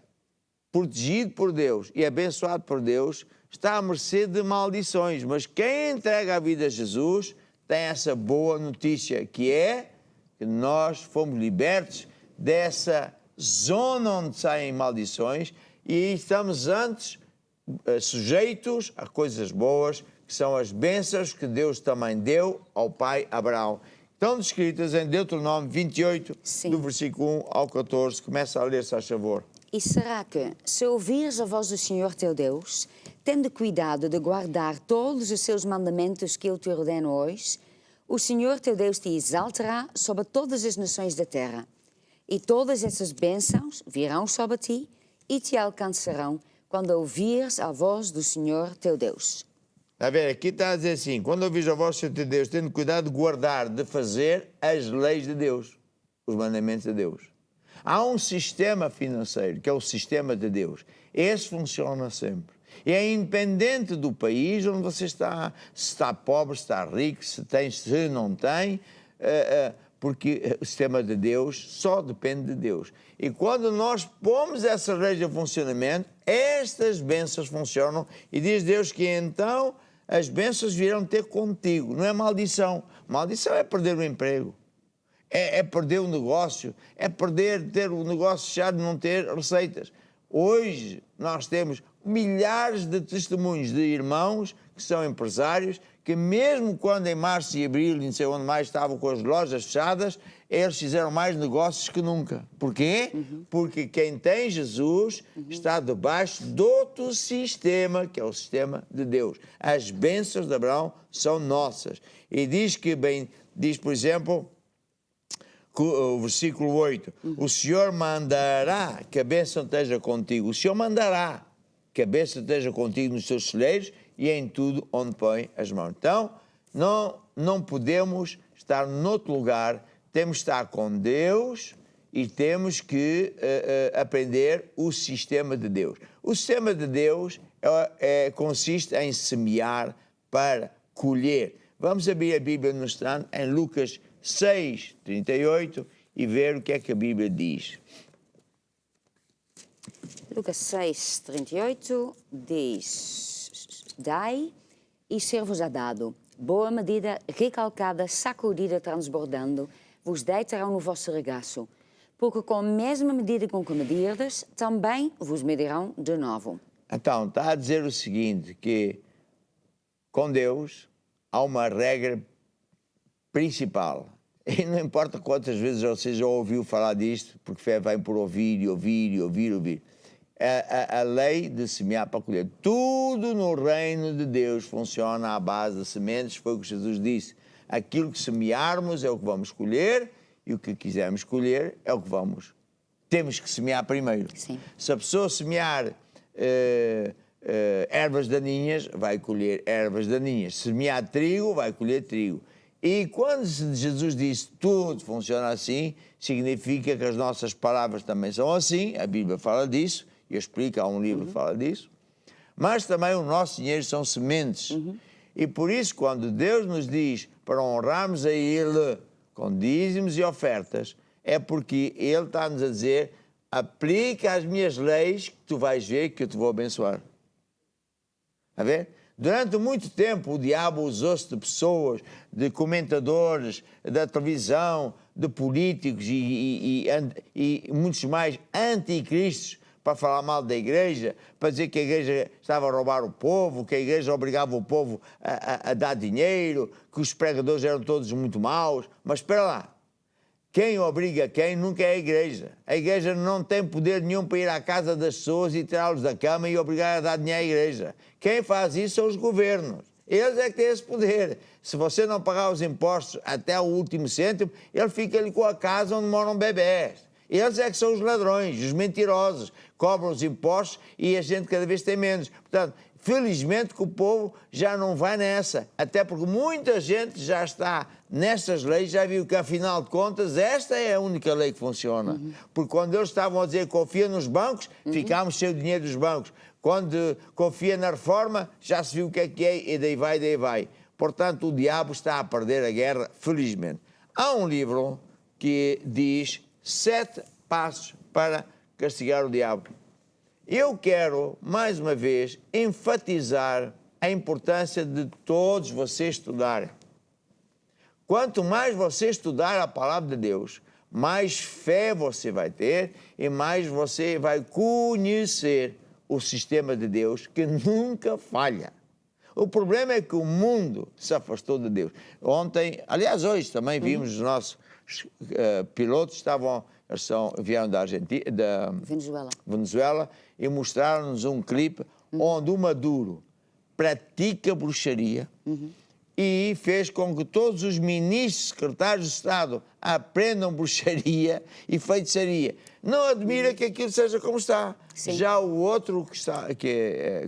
[SPEAKER 4] protegido por Deus e abençoado por Deus, está à mercê de maldições. Mas quem entrega a vida a Jesus tem essa boa notícia, que é que nós fomos libertos dessa zona onde saem maldições e estamos antes sujeitos a coisas boas, que são as bênçãos que Deus também deu ao pai Abraão. Estão descritas em Deuteronômio 28, do versículo 1 ao 14. Começa a ler, se faz favor.
[SPEAKER 5] E será que, se ouvires a voz do Senhor teu Deus, tendo cuidado de guardar todos os seus mandamentos que Ele te ordena hoje, o Senhor teu Deus te exaltará sobre todas as nações da terra. E todas essas bênçãos virão sobre ti e te alcançarão quando ouvires a voz do Senhor teu Deus.
[SPEAKER 4] A ver, aqui está a dizer assim, quando ouvires a voz do Senhor teu Deus, tendo cuidado de guardar, de fazer as leis de Deus, os mandamentos de Deus. Há um sistema financeiro, que é o sistema de Deus. Esse funciona sempre. E é independente do país onde você está, se está pobre, se está rico, se tem, se não tem, porque o sistema de Deus só depende de Deus. E quando nós pomos essas leis em funcionamento, estas bênçãos funcionam e diz Deus que então as bênçãos virão ter contigo. Não é maldição. Maldição é perder o emprego. É perder o negócio, é ter o negócio fechado e não ter receitas. Hoje nós temos milhares de testemunhos de irmãos que são empresários, que mesmo quando em março e abril, não sei onde mais, estavam com as lojas fechadas, eles fizeram mais negócios que nunca. Porquê? Porque quem tem Jesus está debaixo de outro sistema, que é o sistema de Deus. As bênçãos de Abraão são nossas. E diz que, diz por exemplo, o versículo 8, o Senhor mandará que a bênção esteja contigo. O Senhor mandará que a bênção esteja contigo nos teus celeiros e em tudo onde põe as mãos. Então, não podemos estar noutro lugar, temos que estar com Deus e temos que aprender o sistema de Deus. O sistema de Deus consiste em semear para colher. Vamos abrir a Bíblia no instante em Lucas 6:38 e ver o que é que a Bíblia diz.
[SPEAKER 5] Lucas 6:38 diz... Dai e ser-vos-á dado. Boa medida, recalcada, sacudida, transbordando, vos deitarão no vosso regaço. Porque com a mesma medida com que medirdes, também vos medirão de novo.
[SPEAKER 4] Então, está a dizer o seguinte, que com Deus há uma regra principal. E não importa quantas vezes você já ouviu falar disto, porque fé vem por ouvir e ouvir e ouvir e ouvir. A lei de semear para colher. Tudo no reino de Deus funciona à base de sementes, foi o que Jesus disse. Aquilo que semearmos é o que vamos colher e o que quisermos colher é o que vamos. Temos que semear primeiro.
[SPEAKER 5] Sim.
[SPEAKER 4] Se a pessoa semear ervas daninhas, vai colher ervas daninhas. Semear trigo, vai colher trigo. E quando Jesus disse tudo funciona assim, significa que as nossas palavras também são assim, a Bíblia fala disso, eu explico, há um livro que fala disso, mas também o nosso dinheiro são sementes. E por isso, quando Deus nos diz para honrarmos a Ele com dízimos e ofertas, é porque Ele está-nos a dizer, aplica as minhas leis que tu vais ver que eu te vou abençoar. A ver? Durante muito tempo o diabo usou-se de pessoas, de comentadores da televisão, de políticos e muitos mais anticristos para falar mal da igreja, para dizer que a igreja estava a roubar o povo, que a igreja obrigava o povo a dar dinheiro, que os pregadores eram todos muito maus. Mas espera lá, quem obriga quem nunca é a igreja. A igreja não tem poder nenhum para ir à casa das pessoas e tirá-los da cama e obrigar a dar dinheiro à igreja. Quem faz isso são os governos. Eles é que têm esse poder. Se você não pagar os impostos até o último cêntimo, ele fica ali com a casa onde moram bebés. Eles é que são os ladrões, os mentirosos, cobram os impostos e a gente cada vez tem menos. Portanto, felizmente que o povo já não vai nessa, até porque muita gente já está nestas leis, já viu que afinal de contas esta é a única lei que funciona. Porque quando eles estavam a dizer confia nos bancos, ficámos sem o dinheiro dos bancos. Quando confia na reforma, já se viu o que é, e daí vai. Portanto, o diabo está a perder a guerra, felizmente. Há um livro que diz 7 passos para castigar o diabo. Eu quero, mais uma vez, enfatizar a importância de todos vocês estudarem. Quanto mais você estudar a palavra de Deus, mais fé você vai ter e mais você vai conhecer o sistema de Deus, que nunca falha. O problema é que o mundo se afastou de Deus. Ontem, aliás, hoje também vimos os nossos pilotos, vieram da Argentina, da Venezuela, e mostraram-nos um clipe onde o Maduro pratica bruxaria e fez com que todos os ministros, secretários de Estado aprendam bruxaria e feitiçaria. Não admira que aquilo seja como está.
[SPEAKER 5] Sim.
[SPEAKER 4] Já o outro que está,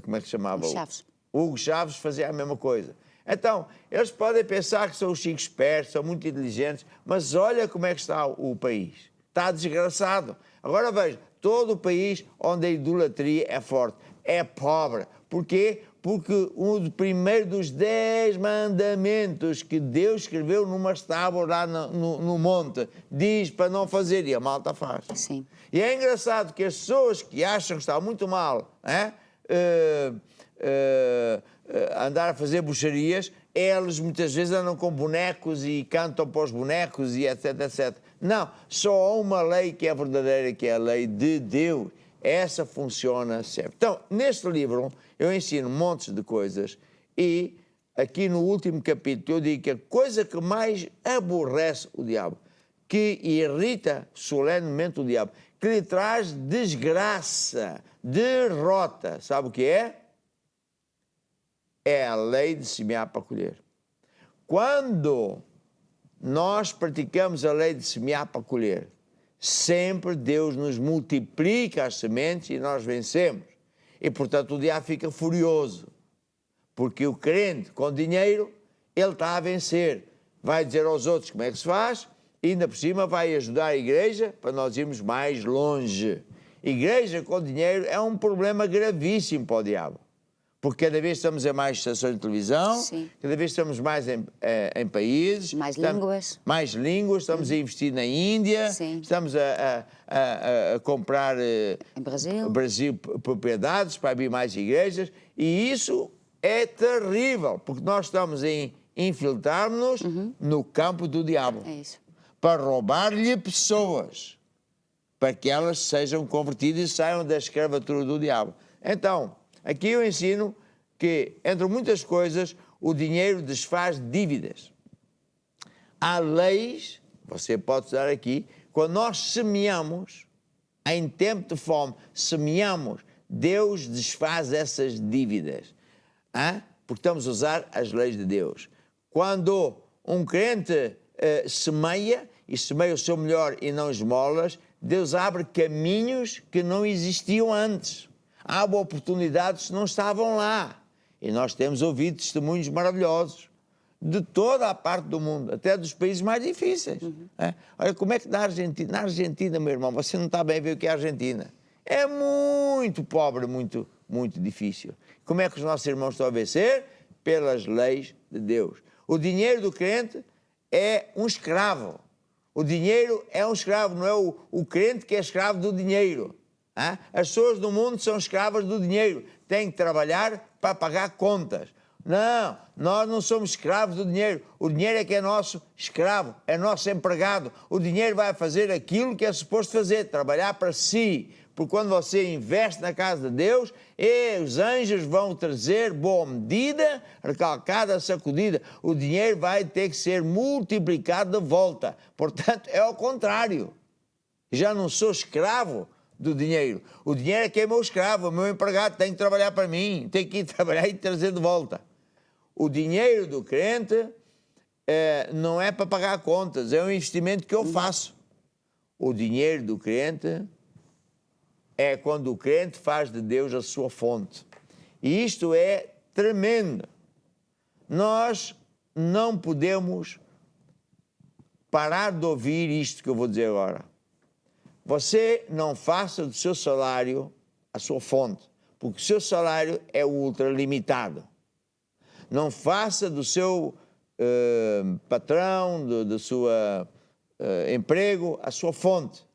[SPEAKER 4] como é que se chamava?
[SPEAKER 5] Chaves.
[SPEAKER 4] Hugo Chaves fazia a mesma coisa. Então, eles podem pensar que são os chicos espertos, são muito inteligentes, mas olha como é que está o país. Está desgraçado. Agora veja, todo o país onde a idolatria é forte, é pobre. Porquê? Porque o primeiro dos 10 mandamentos que Deus escreveu numas tábuas lá no monte, diz para não fazer, e a malta faz.
[SPEAKER 5] Sim.
[SPEAKER 4] E é engraçado que as pessoas que acham que está muito mal andar a fazer bruxarias, eles muitas vezes andam com bonecos e cantam para os bonecos e etc, etc. Não, só há uma lei que é verdadeira, que é a lei de Deus. Essa funciona sempre. Então, neste livro, eu ensino montes de coisas e aqui no último capítulo eu digo que a coisa que mais aborrece o diabo, que irrita solenemente o diabo, que lhe traz desgraça, derrota, sabe o que é? É a lei de semear para colher. Quando nós praticamos a lei de semear para colher, sempre Deus nos multiplica as sementes e nós vencemos. E, portanto, o diabo fica furioso, porque o crente com dinheiro, ele está a vencer. Vai dizer aos outros como é que se faz e, ainda por cima, vai ajudar a igreja para nós irmos mais longe. Igreja com dinheiro é um problema gravíssimo para o diabo. Porque cada vez estamos em mais estações de televisão,
[SPEAKER 5] Sim.
[SPEAKER 4] cada vez estamos mais em países.
[SPEAKER 5] Mais línguas.
[SPEAKER 4] Mais línguas, estamos a investir na Índia,
[SPEAKER 5] Sim.
[SPEAKER 4] estamos a comprar
[SPEAKER 5] Em Brasil.
[SPEAKER 4] Brasil propriedades para abrir mais igrejas, e isso é terrível, porque nós estamos a infiltrar-nos no campo do diabo.
[SPEAKER 5] É isso.
[SPEAKER 4] Para roubar-lhe pessoas, para que elas sejam convertidas e saiam da escravatura do diabo. Então, aqui eu ensino que, entre muitas coisas, o dinheiro desfaz dívidas. Há leis, você pode usar aqui, quando nós semeamos, em tempo de fome, semeamos, Deus desfaz essas dívidas. Porque estamos a usar as leis de Deus. Quando um crente semeia, e semeia o seu melhor e não esmolas, Deus abre caminhos que não existiam antes. Abre oportunidades que não estavam lá. E nós temos ouvido testemunhos maravilhosos de toda a parte do mundo, até dos países mais difíceis. Olha, como é que na Argentina, meu irmão, você não está bem a ver o que é a Argentina. É muito pobre, muito, muito difícil. Como é que os nossos irmãos estão a vencer? Pelas leis de Deus. O dinheiro do crente é um escravo. O dinheiro é um escravo, não é o crente que é escravo do dinheiro. As pessoas do mundo são escravas do dinheiro. Têm que trabalhar para pagar contas. Não, nós não somos escravos do dinheiro. O dinheiro é que é nosso escravo, é nosso empregado. O dinheiro vai fazer aquilo que é suposto fazer, trabalhar para si. Porque quando você investe na casa de Deus, os anjos vão trazer boa medida, recalcada, sacudida. O dinheiro vai ter que ser multiplicado de volta. Portanto, é ao contrário. Já não sou escravo do dinheiro. O dinheiro é que é meu escravo, meu empregado, tem que trabalhar para mim, tem que ir trabalhar e trazer de volta. O dinheiro do crente não é para pagar contas, é um investimento que eu faço. O dinheiro do crente é quando o crente faz de Deus a sua fonte. E isto é tremendo. Nós não podemos parar de ouvir isto que eu vou dizer agora. Você não faça do seu salário a sua fonte, porque o seu salário é ultralimitado. Não faça do seu patrão, do seu emprego, a sua fonte,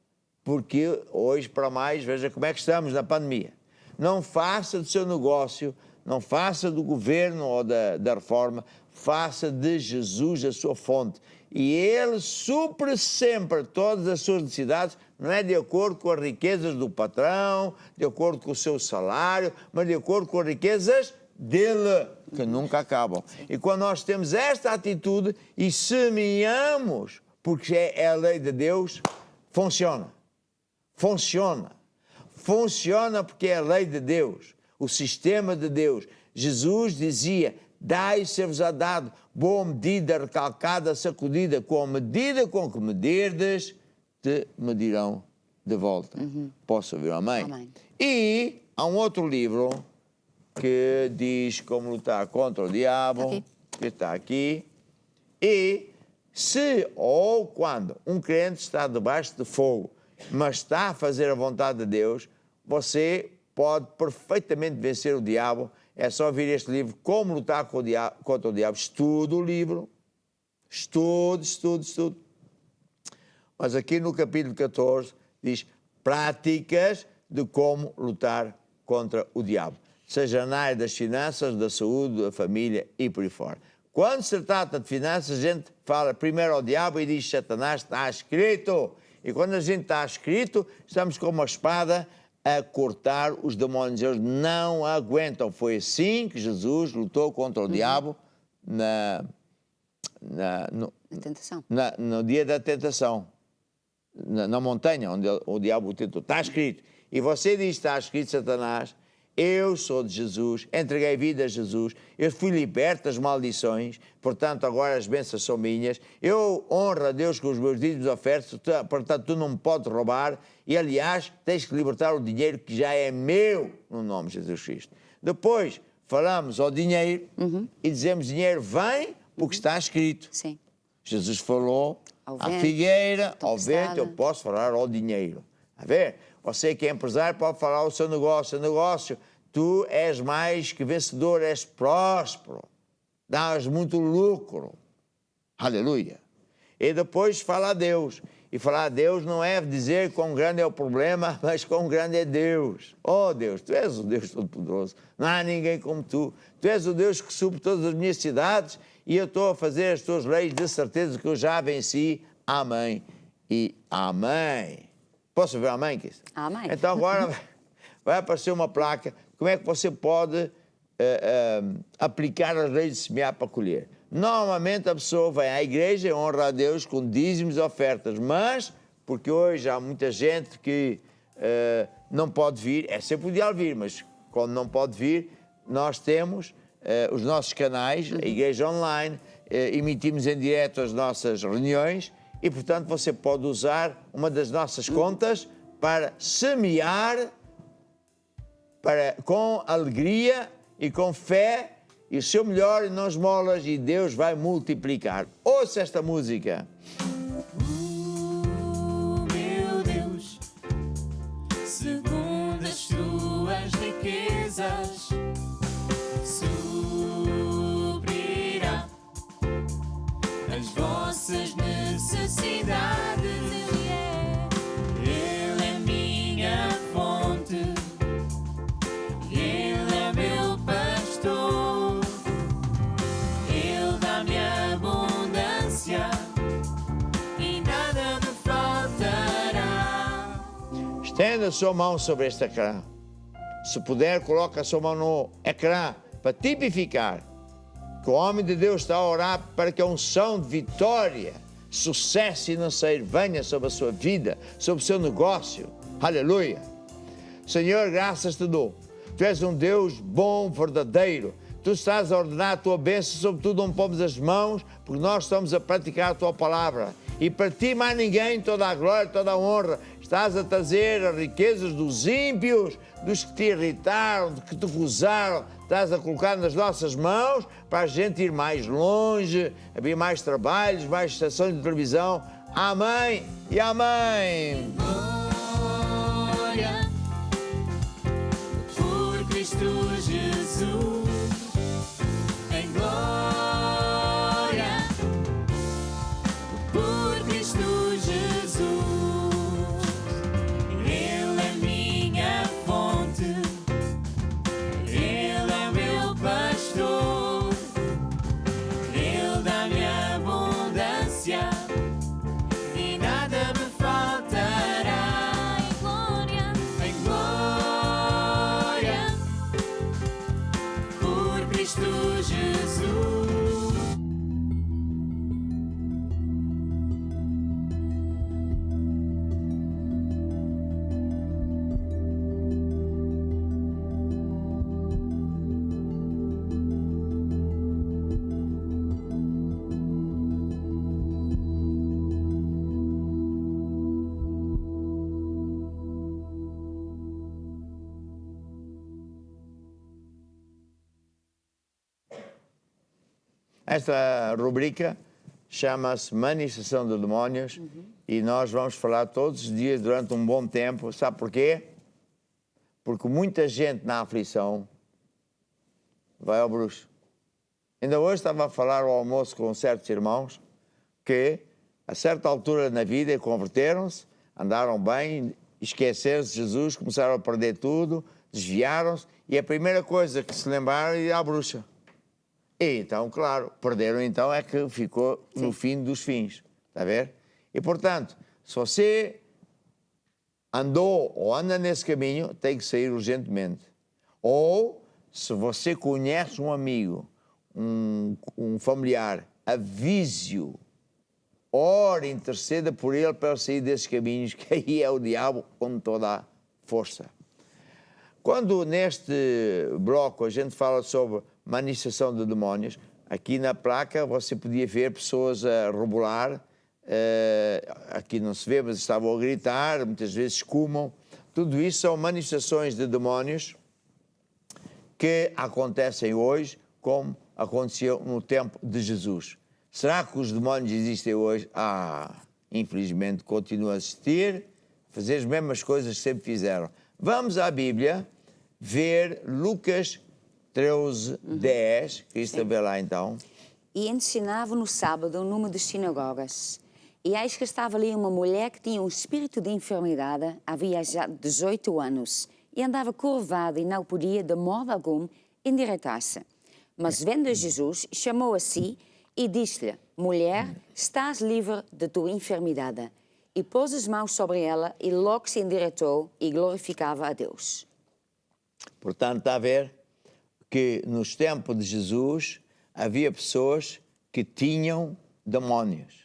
[SPEAKER 4] porque hoje para mais, veja como é que estamos na pandemia. Não faça do seu negócio, não faça do governo ou da reforma, faça de Jesus a sua fonte. E Ele supre sempre todas as suas necessidades, não é de acordo com as riquezas do patrão, de acordo com o seu salário, mas de acordo com as riquezas dele, que nunca acabam. E quando nós temos esta atitude e semeamos, porque é a lei de Deus, funciona. Funciona. Funciona porque é a lei de Deus, o sistema de Deus. Jesus dizia: dai e ser-vos-á dado, boa medida, recalcada, sacudida, com a medida com que medirdes, te medirão de volta. Posso ouvir um amém?
[SPEAKER 5] Amém.
[SPEAKER 4] E há um outro livro que diz como lutar contra o diabo, que está aqui. E se ou quando um crente está debaixo de fogo, mas está a fazer a vontade de Deus, você pode perfeitamente vencer o diabo. É só vir este livro, Como Lutar contra o Diabo. Estude o livro. Estude. Mas aqui no capítulo 14 diz práticas de como lutar contra o diabo. Seja na área das finanças, da saúde, da família e por aí fora. Quando se trata de finanças, a gente fala primeiro ao diabo e diz: Satanás, está escrito. E quando a gente está escrito, estamos com uma espada a cortar os demónios. Eles não aguentam. Foi assim que Jesus lutou contra o diabo no dia da tentação. Na montanha, onde o diabo o tentou. Está escrito. E você diz: está escrito, Satanás, eu sou de Jesus, entreguei vida a Jesus, eu fui liberto das maldições, portanto agora as bênçãos são minhas, eu honro a Deus com os meus dízimos e ofertas, portanto tu não me podes roubar, e aliás tens que libertar o dinheiro que já é meu, no nome de Jesus Cristo. Depois falamos ao dinheiro e dizemos: dinheiro vem porque está escrito.
[SPEAKER 5] Sim.
[SPEAKER 4] Jesus falou à
[SPEAKER 5] vento,
[SPEAKER 4] figueira, ao
[SPEAKER 5] tempestade.
[SPEAKER 4] vento, eu posso falar ao dinheiro. A ver? Você que é empresário pode falar o seu negócio. Tu és mais que vencedor, és próspero. Dás muito lucro. Aleluia. E depois fala a Deus. E falar a Deus não é dizer quão grande é o problema, mas quão grande é Deus. Oh Deus, Tu és o Deus Todo-Poderoso. Não há ninguém como Tu. Tu és o Deus que supre todas as minhas cidades e eu estou a fazer as Tuas leis de certeza que eu já venci. Amém. E amém. Posso ver amém, Kiss?
[SPEAKER 5] Amém.
[SPEAKER 4] Então agora vai aparecer uma placa. Como é que você pode aplicar as leis de semear para colher? Normalmente a pessoa vai à igreja e honra a Deus com dízimos e ofertas, mas, porque hoje há muita gente que não pode vir, é sempre ideal vir, mas quando não pode vir, nós temos os nossos canais, a igreja online, emitimos em direto as nossas reuniões e, portanto, você pode usar uma das nossas contas para semear com alegria e com fé e o seu melhor e não esmolas e Deus vai multiplicar. Ouça esta música.
[SPEAKER 3] Meu Deus, segundo as tuas riquezas, suprirá as vossas necessidades. Ele é minha fonte, Ele é meu pastor, Ele dá-me abundância e nada me faltará.
[SPEAKER 4] Estenda a sua mão sobre este ecrã. Se puder, coloque a sua mão no ecrã para tipificar que o homem de Deus está a orar para que a unção de vitória, sucesso financeiro venha sobre a sua vida, sobre o seu negócio. Aleluia. Senhor, graças te dou. Tu és um Deus bom, verdadeiro. Tu estás a ordenar a tua bênção sobre tudo onde pomos as mãos, porque nós estamos a praticar a tua palavra. E para ti mais ninguém, toda a glória, toda a honra. Estás a trazer as riquezas dos ímpios, dos que te irritaram, dos que te gozaram. Estás a colocar nas nossas mãos para a gente ir mais longe, abrir mais trabalhos, mais estações de televisão. Amém e amém.
[SPEAKER 3] Glória por Cristo Jesus, em glória por Cristo Jesus. Ele é minha fonte, Ele é meu pastor, Ele dá-me abundância e nada me faltará. Em glória por Cristo Jesus.
[SPEAKER 4] Esta rubrica chama-se Manifestação de Demónios e nós vamos falar todos os dias durante um bom tempo. Sabe porquê? Porque muita gente na aflição vai ao bruxo. Ainda hoje estava a falar ao almoço com certos irmãos que, a certa altura na vida, converteram-se, andaram bem, esqueceram-se de Jesus, começaram a perder tudo, desviaram-se e a primeira coisa que se lembraram é ir à bruxa. E então, claro, perderam então é que ficou no fim dos fins, está a ver? E, portanto, se você andou ou anda nesse caminho, tem que sair urgentemente. Ou, se você conhece um amigo, um familiar, avise-o, ore, interceda por ele para sair desses caminhos, que aí é o diabo com toda a força. Quando neste bloco a gente fala sobre manifestação de demónios, aqui na placa você podia ver pessoas a rebolar, aqui não se vê, mas estavam a gritar, muitas vezes escumam. Tudo isso são manifestações de demónios que acontecem hoje, como aconteceu no tempo de Jesus. Será que os demónios existem hoje? Infelizmente continuam a existir, fazer as mesmas coisas que sempre fizeram. Vamos à Bíblia ver Lucas 13, 10, que isto vê lá então.
[SPEAKER 5] E ensinava no sábado numa das sinagogas. E eis que estava ali uma mulher que tinha um espírito de enfermidade, havia já 18 anos, e andava curvada e não podia de modo algum endireitar-se. Mas vendo Jesus, chamou a si e disse-lhe: mulher, estás livre de tua enfermidade. E pôs as mãos sobre ela e logo se endireitou e glorificava a Deus.
[SPEAKER 4] Portanto, está a ver que nos tempos de Jesus havia pessoas que tinham demónios.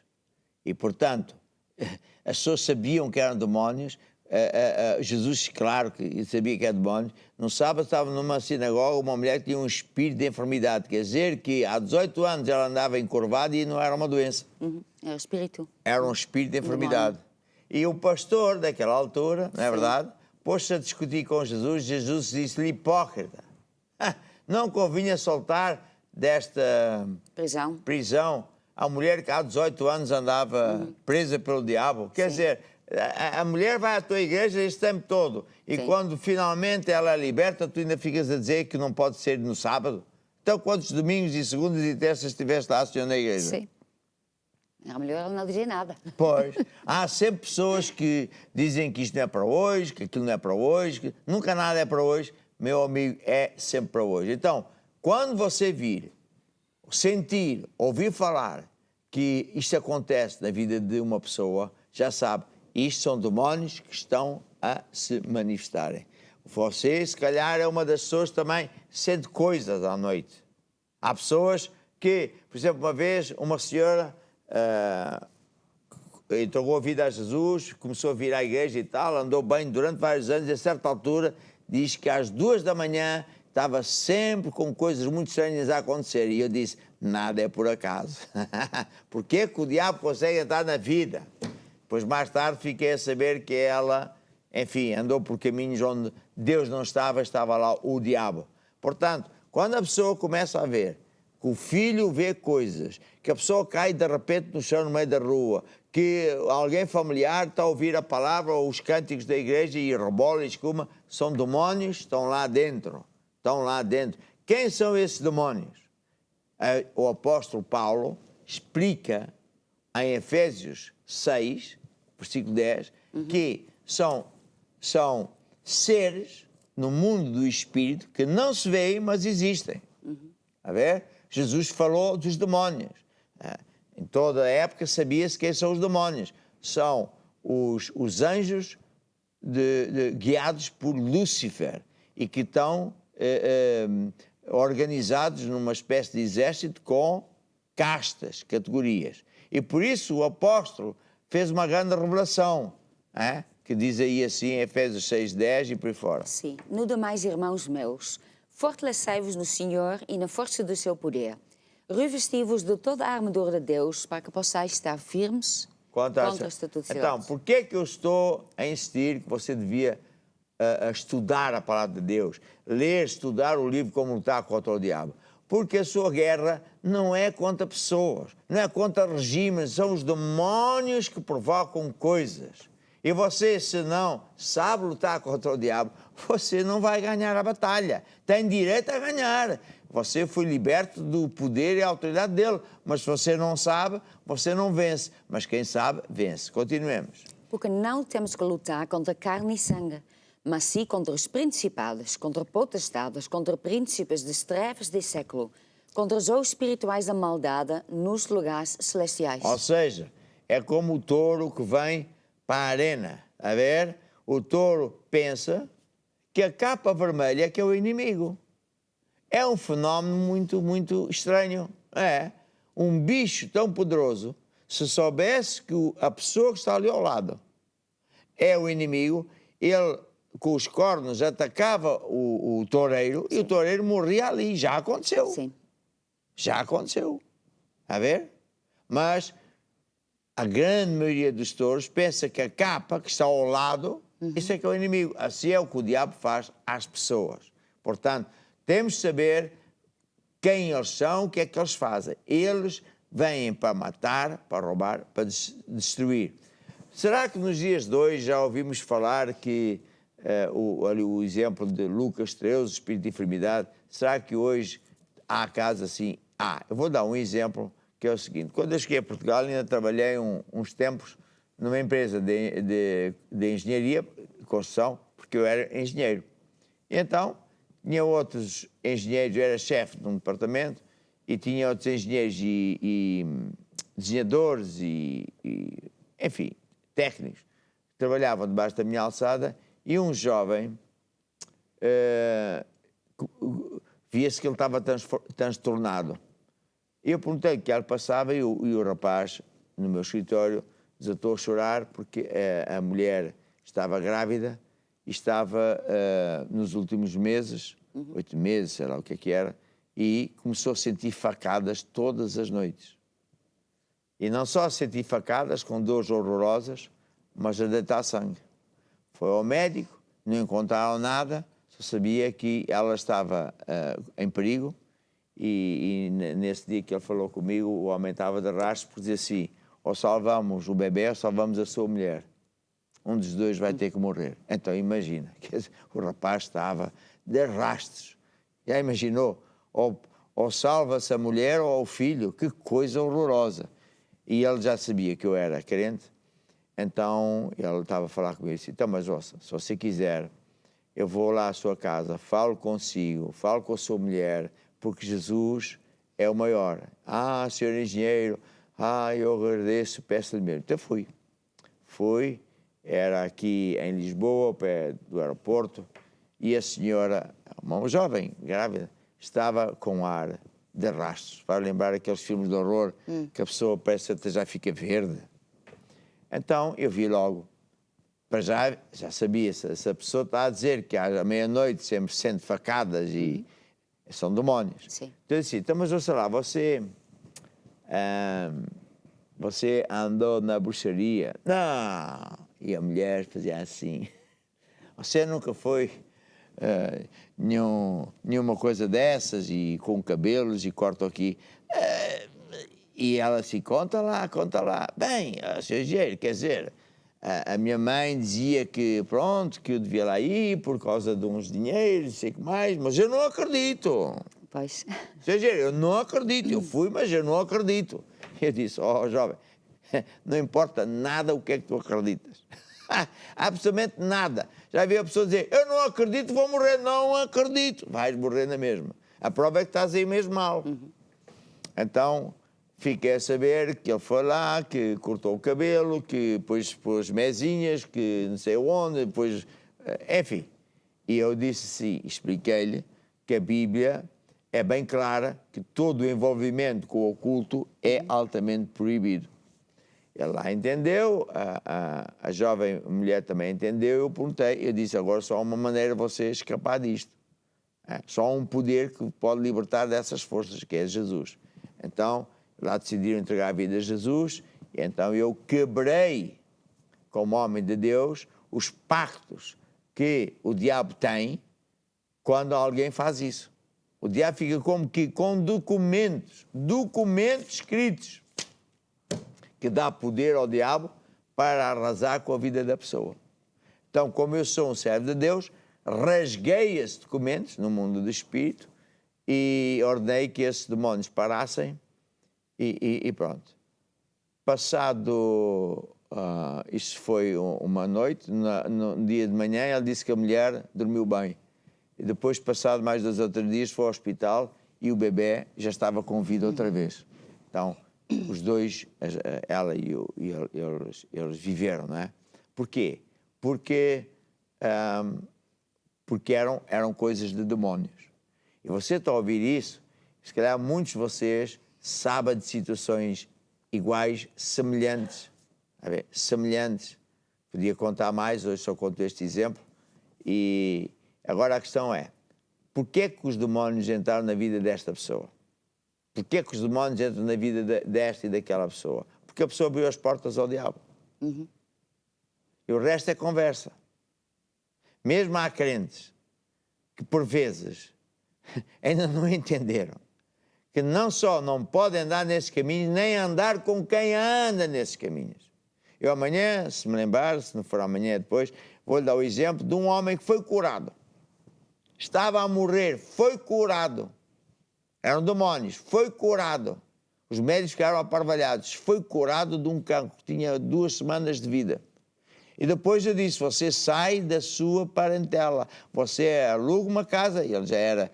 [SPEAKER 4] E, portanto, as pessoas sabiam que eram demónios. Jesus, claro que sabia que era demónios. No sábado estava numa sinagoga uma mulher que tinha um espírito de enfermidade. Quer dizer que há 18 anos ela andava encurvada e não era uma doença.
[SPEAKER 5] Era espírito.
[SPEAKER 4] Era um espírito de enfermidade. E o pastor daquela altura, não é verdade, pôs-se a discutir com Jesus. Jesus disse-lhe: hipócrita, não convinha soltar desta prisão a mulher que há 18 anos andava presa pelo diabo. Quer dizer, a mulher vai à tua igreja esse tempo todo e quando finalmente ela é liberta, tu ainda ficas a dizer que não pode ser no sábado. Então quantos domingos e segundas e terças estiveste lá, senhor, na igreja?
[SPEAKER 5] Sim. Era melhor ela não dizer nada.
[SPEAKER 4] Pois. Há sempre pessoas que dizem que isto não é para hoje, que aquilo não é para hoje, que nunca nada é para hoje. Meu amigo, é sempre para hoje. Então, quando você vir, sentir, ouvir falar que isto acontece na vida de uma pessoa, já sabe, isto são demónios que estão a se manifestarem. Você, se calhar, é uma das pessoas que também sente coisas à noite. Há pessoas que, por exemplo, uma vez, uma senhora entregou a vida a Jesus, começou a vir à igreja e tal, andou bem durante vários anos e, a certa altura, diz que às 2 da manhã estava sempre com coisas muito estranhas a acontecer. E eu disse: nada é por acaso. Por que o diabo consegue entrar na vida? Depois, mais tarde, fiquei a saber que ela, enfim, andou por caminhos onde Deus não estava, estava lá o diabo. Portanto, quando a pessoa começa a ver que o filho vê coisas, que a pessoa cai de repente no chão no meio da rua, que alguém familiar está a ouvir a palavra ou os cânticos da igreja e rebola e escuma, são demónios, estão lá dentro. Estão lá dentro. Quem são esses demónios? O apóstolo Paulo explica em Efésios 6, versículo 10, que são seres no mundo do espírito que não se veem, mas existem. A ver? Jesus falou dos demónios. Em toda a época sabia-se quem são os demónios. São os anjos guiados por Lúcifer e que estão organizados numa espécie de exército com castas, categorias. E por isso o apóstolo fez uma grande revelação, que diz aí assim em Efésios 6:10 e por aí fora.
[SPEAKER 5] Sim. No demais, irmãos meus, fortalecei-vos no Senhor e na força do seu poder. Revesti-vos de toda a armadura de Deus para que possais estar firmes contra o estatuto de
[SPEAKER 4] Então, por que é que eu estou a insistir que você devia estudar a palavra de Deus, ler, estudar o livro Como Lutar contra o Diabo? Porque a sua guerra não é contra pessoas, não é contra regimes, são os demónios que provocam coisas. E você, se não sabe lutar contra o diabo, você não vai ganhar a batalha. Tem direito a ganhar. Você foi liberto do poder e autoridade dele. Mas se você não sabe, você não vence. Mas quem sabe, vence. Continuemos.
[SPEAKER 5] Porque não temos que lutar contra carne e sangue, mas sim contra os principados, contra potestades, contra príncipes das trevas deste século, contra os espirituais da maldade nos lugares celestiais.
[SPEAKER 4] Ou seja, é como o touro que vem para a arena. A ver, o touro pensa que a capa vermelha é que é o inimigo. É um fenómeno muito, muito estranho. É um bicho tão poderoso, se soubesse que a pessoa que está ali ao lado é o inimigo, ele com os cornos atacava o toureiro. Sim. E o toureiro morria ali. Já aconteceu.
[SPEAKER 5] Sim.
[SPEAKER 4] Já aconteceu. A ver? Mas a grande maioria dos touros pensa que a capa que está ao lado, isso é que é o inimigo. Assim é o que o diabo faz às pessoas. Portanto, temos de saber quem eles são, o que é que eles fazem. Eles vêm para matar, para roubar, para destruir. Será que nos dias de hoje já ouvimos falar que ali o exemplo de Lucas 13, espírito de enfermidade, será que hoje há casos assim? Eu vou dar um exemplo que é o seguinte. Quando eu cheguei a Portugal, ainda trabalhei uns tempos numa empresa de engenharia, de construção, porque eu era engenheiro. E então, tinha outros engenheiros, eu era chefe de um departamento, e tinha outros engenheiros e desenhadores enfim, técnicos, que trabalhavam debaixo da minha alçada, e um jovem, via-se que ele estava transtornado. Eu perguntei que ele passava e o rapaz, no meu escritório, desatou a chorar porque a mulher estava grávida e estava nos últimos meses, 8 meses, sei lá o que era, e começou a sentir facadas todas as noites. E não só a sentir facadas com dores horrorosas, mas a deitar sangue. Foi ao médico, não encontraram nada, só sabia que ela estava em perigo. E nesse dia que ele falou comigo, o homem estava de rastros por dizer assim: ou salvamos o bebê ou salvamos a sua mulher. Um dos dois vai ter que morrer. Então imagina, o rapaz estava de rastros. Já imaginou? Ou salva-se a mulher ou o filho. Que coisa horrorosa. E ele já sabia que eu era crente. Então ele estava a falar comigo e disse: então, mas ouça, se você quiser, eu vou lá à sua casa, falo consigo, falo com a sua mulher, porque Jesus é o maior. Ah, senhor engenheiro, eu agradeço, peço-lhe mesmo. Então fui, era aqui em Lisboa, ao pé do aeroporto, e a senhora, uma jovem, grávida, estava com ar de rastros. Vai lembrar aqueles filmes de horror que a pessoa parece que já fica verde. Então eu vi logo, para já sabia, se a pessoa está a dizer que à meia-noite sempre sente facadas e são demónios.
[SPEAKER 5] Sim.
[SPEAKER 4] Então eu disse: então, mas ouça lá, você andou na bruxaria? Não. E a mulher fazia assim: você nunca foi nenhuma coisa dessas, e com cabelos e corto aqui? E ela assim: conta lá. Bem, seu engenheiro, quer dizer, a minha mãe dizia que, pronto, que eu devia lá ir por causa de uns dinheiros, sei que mais, mas eu não acredito.
[SPEAKER 5] Pois.
[SPEAKER 4] Seu engenheiro, eu não acredito. Eu fui, mas eu não acredito. Eu disse: jovem, não importa nada o que é que tu acreditas. Absolutamente nada. Já vi a pessoa dizer: eu não acredito, vou morrer. Não acredito. Vais morrer na mesma. A prova é que estás aí mesmo mal. Então, fiquei a saber que ele foi lá, que cortou o cabelo, que depois pôs mesinhas, que não sei onde, depois... Enfim. E eu disse sim, expliquei-lhe que a Bíblia é bem clara que todo o envolvimento com o oculto é altamente proibido. Ele lá entendeu, a jovem mulher também entendeu, eu perguntei, eu disse: agora só há uma maneira de você escapar disto. Só há um poder que pode libertar dessas forças, que é Jesus. Então, lá decidiram entregar a vida a Jesus, e então eu quebrei, como homem de Deus, os pactos que o diabo tem quando alguém faz isso. O diabo fica como que com documentos escritos, que dá poder ao diabo para arrasar com a vida da pessoa. Então, como eu sou um servo de Deus, rasguei esses documentos no mundo do espírito e ordenei que esses demónios parassem e pronto. Passado, isso foi uma noite, no dia de manhã, ela disse que a mulher dormiu bem. E depois, passado mais 2 ou 3 dias, foi ao hospital e o bebê já estava com vida outra vez. Então, os dois, ela e eles viveram, não é? Porquê? Porque eram coisas de demónios. E você está a ouvir isso, se calhar muitos de vocês sabem de situações iguais, semelhantes. Semelhantes. Podia contar mais, hoje só conto este exemplo. E agora a questão é: porquê é que os demónios entraram na vida desta pessoa? Porquê é que os demónios entram na vida desta e daquela pessoa? Porque a pessoa abriu as portas ao diabo. E o resto é conversa. Mesmo há crentes que, por vezes, ainda não entenderam que não só não podem andar nesses caminhos, nem andar com quem anda nesses caminhos. Eu amanhã, se me lembrar, se não for amanhã depois, vou-lhe dar o exemplo de um homem que foi curado. Estava a morrer, foi curado. Eram demónios, foi curado. Os médicos ficaram aparvalhados. Foi curado de um cancro, tinha 2 semanas de vida. E depois eu disse, você sai da sua parentela, você aluga uma casa. E ele já era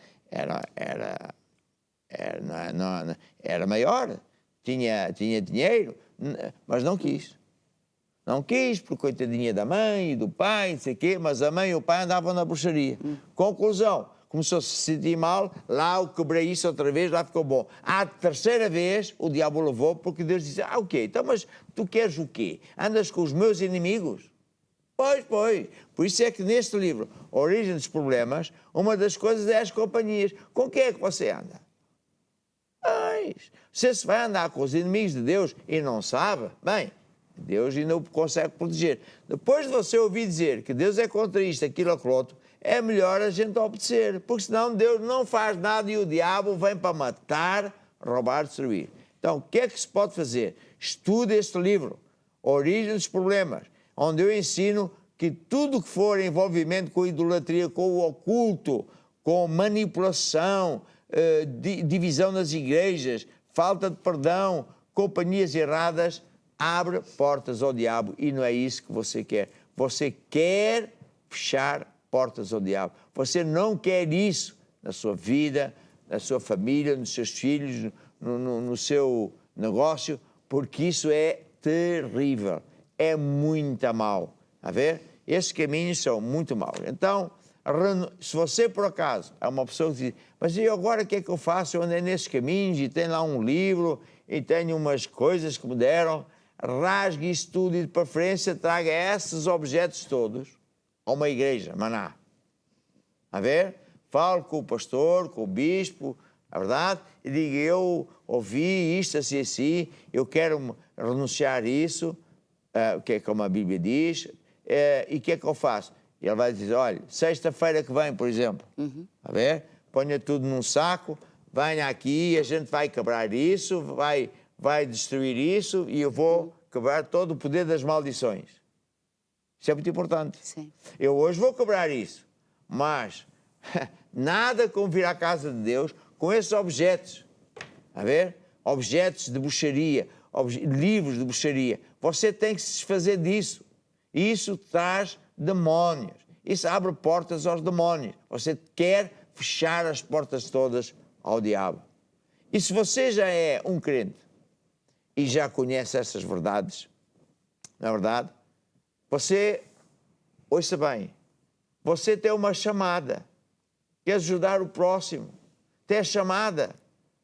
[SPEAKER 4] maior, tinha dinheiro, mas não quis. Não quis, porque coitadinha da mãe e do pai, não sei o quê, mas a mãe e o pai andavam na bruxaria. Conclusão, começou a se sentir mal, lá eu quebrei isso outra vez, lá ficou bom. À terceira vez, o diabo levou, porque Deus disse, o quê? Então, mas tu queres o quê? Andas com os meus inimigos? Pois. Por isso é que neste livro, Origem dos Problemas, uma das coisas é as companhias. Com quem é que você anda? Você se vai andar com os inimigos de Deus e não sabe, bem, Deus ainda o consegue proteger. Depois de você ouvir dizer que Deus é contra isto, aquilo, aquilo outro, é melhor a gente obedecer, porque senão Deus não faz nada e o diabo vem para matar, roubar, destruir. Então, o que é que se pode fazer? Estude este livro, Origem dos Problemas, onde eu ensino que tudo que for envolvimento com idolatria, com o oculto, com manipulação, divisão nas igrejas, falta de perdão, companhias erradas, abre portas ao diabo e não é isso que você quer. Você quer fechar portas ao diabo. Você não quer isso na sua vida, na sua família, nos seus filhos, no seu negócio, porque isso é terrível. É muito mal. A ver? Esses caminhos são muito maus. Então, se você, por acaso, é uma pessoa que diz, mas e agora o que é que eu faço? Eu andei nesses caminhos e tenho lá um livro e tenho umas coisas que me deram. Rasgue isso tudo e, de preferência, traga esses objetos todos a uma igreja, Maná. A ver? Fale com o pastor, com o bispo, a verdade, e diga, eu ouvi isto assim, eu quero renunciar a isso, que é como a Bíblia diz, e o que é que eu faço? E ele vai dizer, olha, sexta-feira que vem, por exemplo, a ver? Ponha tudo num saco, venha aqui, a gente vai quebrar isso, vai destruir isso e eu vou quebrar todo o poder das maldições. Isso é muito importante.
[SPEAKER 5] Sim.
[SPEAKER 4] Eu hoje vou quebrar isso, mas nada como vir à casa de Deus com esses objetos. A ver? Objetos de bruxaria, livros de bruxaria. Você tem que se desfazer disso. Isso traz demónios. Isso abre portas aos demónios. Você quer fechar as portas todas ao diabo. E se você já é um crente e já conhece essas verdades, na verdade, você, ouça bem, você tem uma chamada, quer ajudar o próximo, tem a chamada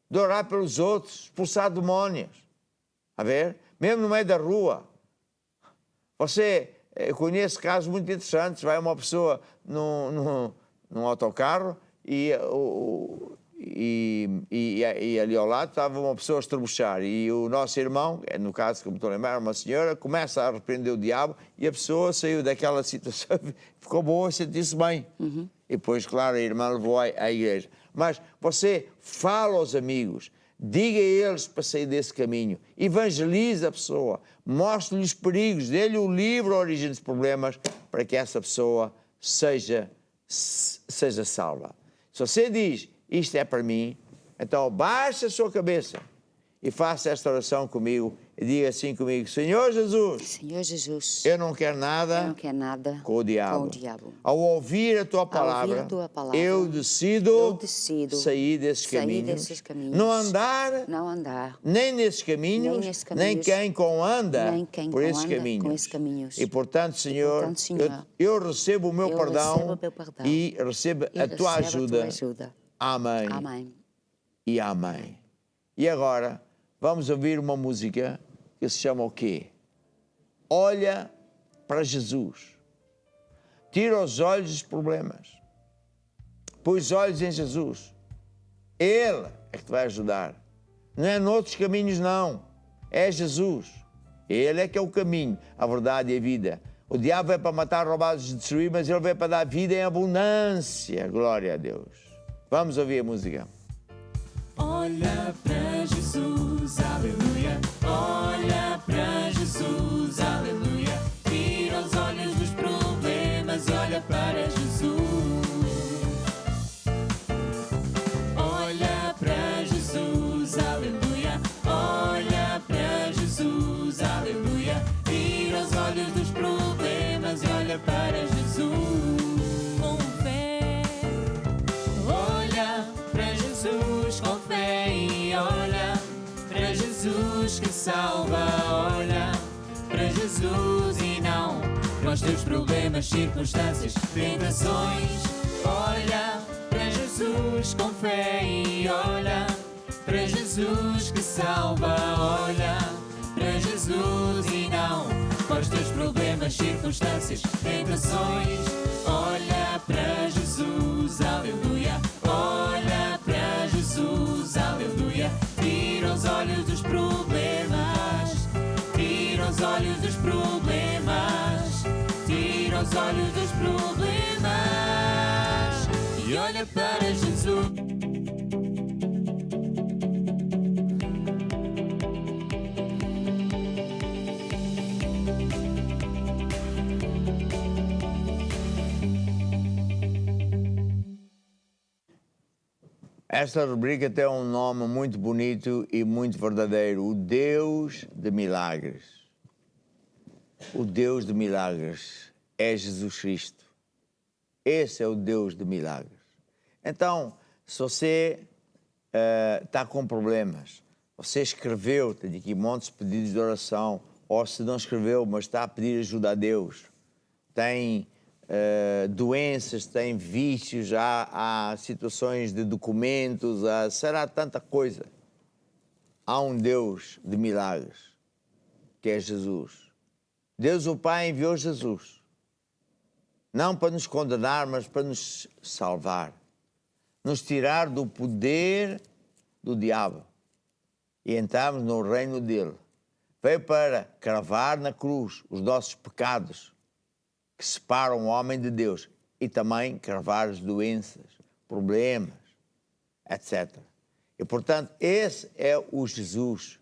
[SPEAKER 4] de orar pelos outros, expulsar demónios, a ver? Mesmo no meio da rua. Eu conheço casos muito interessantes, vai uma pessoa num autocarro e ali ao lado estava uma pessoa a estrebuchar e o nosso irmão, no caso que me estou a lembrar, uma senhora, começa a repreender o diabo e a pessoa saiu daquela situação, ficou boa, sentiu-se bem. E depois, claro, a irmã levou à igreja. Mas você fala aos amigos, diga a eles para sair desse caminho, evangelize a pessoa, mostre-lhe os perigos, dê-lhe o livro A Origem dos Problemas para que essa pessoa seja salva. Se você diz, isto é para mim, então baixe a sua cabeça e faça esta oração comigo e diga assim comigo, Senhor Jesus,
[SPEAKER 5] eu
[SPEAKER 4] não quero nada, com o diabo. Ao ouvir a tua palavra, eu decido sair desses caminhos, não andar nem nesses caminhos, nem quem anda por esses caminhos. E, portanto, Senhor, eu recebo o meu perdão e recebo a tua ajuda. Amém. E amém. E agora, vamos ouvir uma música que se chama o quê? Olha para Jesus. Tira os olhos dos problemas. Põe os olhos em Jesus. Ele é que te vai ajudar. Não é noutros caminhos, não. É Jesus. Ele é que é o caminho, a verdade e a vida. O diabo é para matar, roubar, destruir, mas ele veio para dar vida em abundância. Glória a Deus. Vamos ouvir a música.
[SPEAKER 3] Olha para Jesus, aleluia. Olha para Jesus, aleluia. Tira os olhos dos problemas, olha para Jesus. Olha para Jesus, aleluia. Jesus que salva. Olha para Jesus e não para os teus problemas, circunstâncias, tentações. Olha para Jesus com fé e olha para Jesus que salva. Olha para Jesus e não para os teus problemas, circunstâncias, tentações. Olha para Jesus, aleluia. Olha para Jesus, aleluia. Tira os olhos dos problemas, tira os olhos dos problemas, tira os olhos dos problemas e olha para Jesus.
[SPEAKER 4] Esta rubrica tem um nome muito bonito e muito verdadeiro: o Deus de Milagres. O Deus de Milagres é Jesus Cristo. Esse é o Deus de Milagres. Então, se você está com problemas, você escreveu, tem aqui montes de pedidos de oração, ou se não escreveu, mas está a pedir ajuda a Deus, tem doenças, tem vícios, há situações de documentos, será tanta coisa. Há um Deus de milagres, que é Jesus. Deus o Pai enviou Jesus, não para nos condenar, mas para nos salvar, nos tirar do poder do diabo e entrarmos no reino dele. Veio para cravar na cruz os nossos pecados, que separam o homem de Deus, e também cravar as doenças, problemas, etc. E, portanto, esse é o Jesus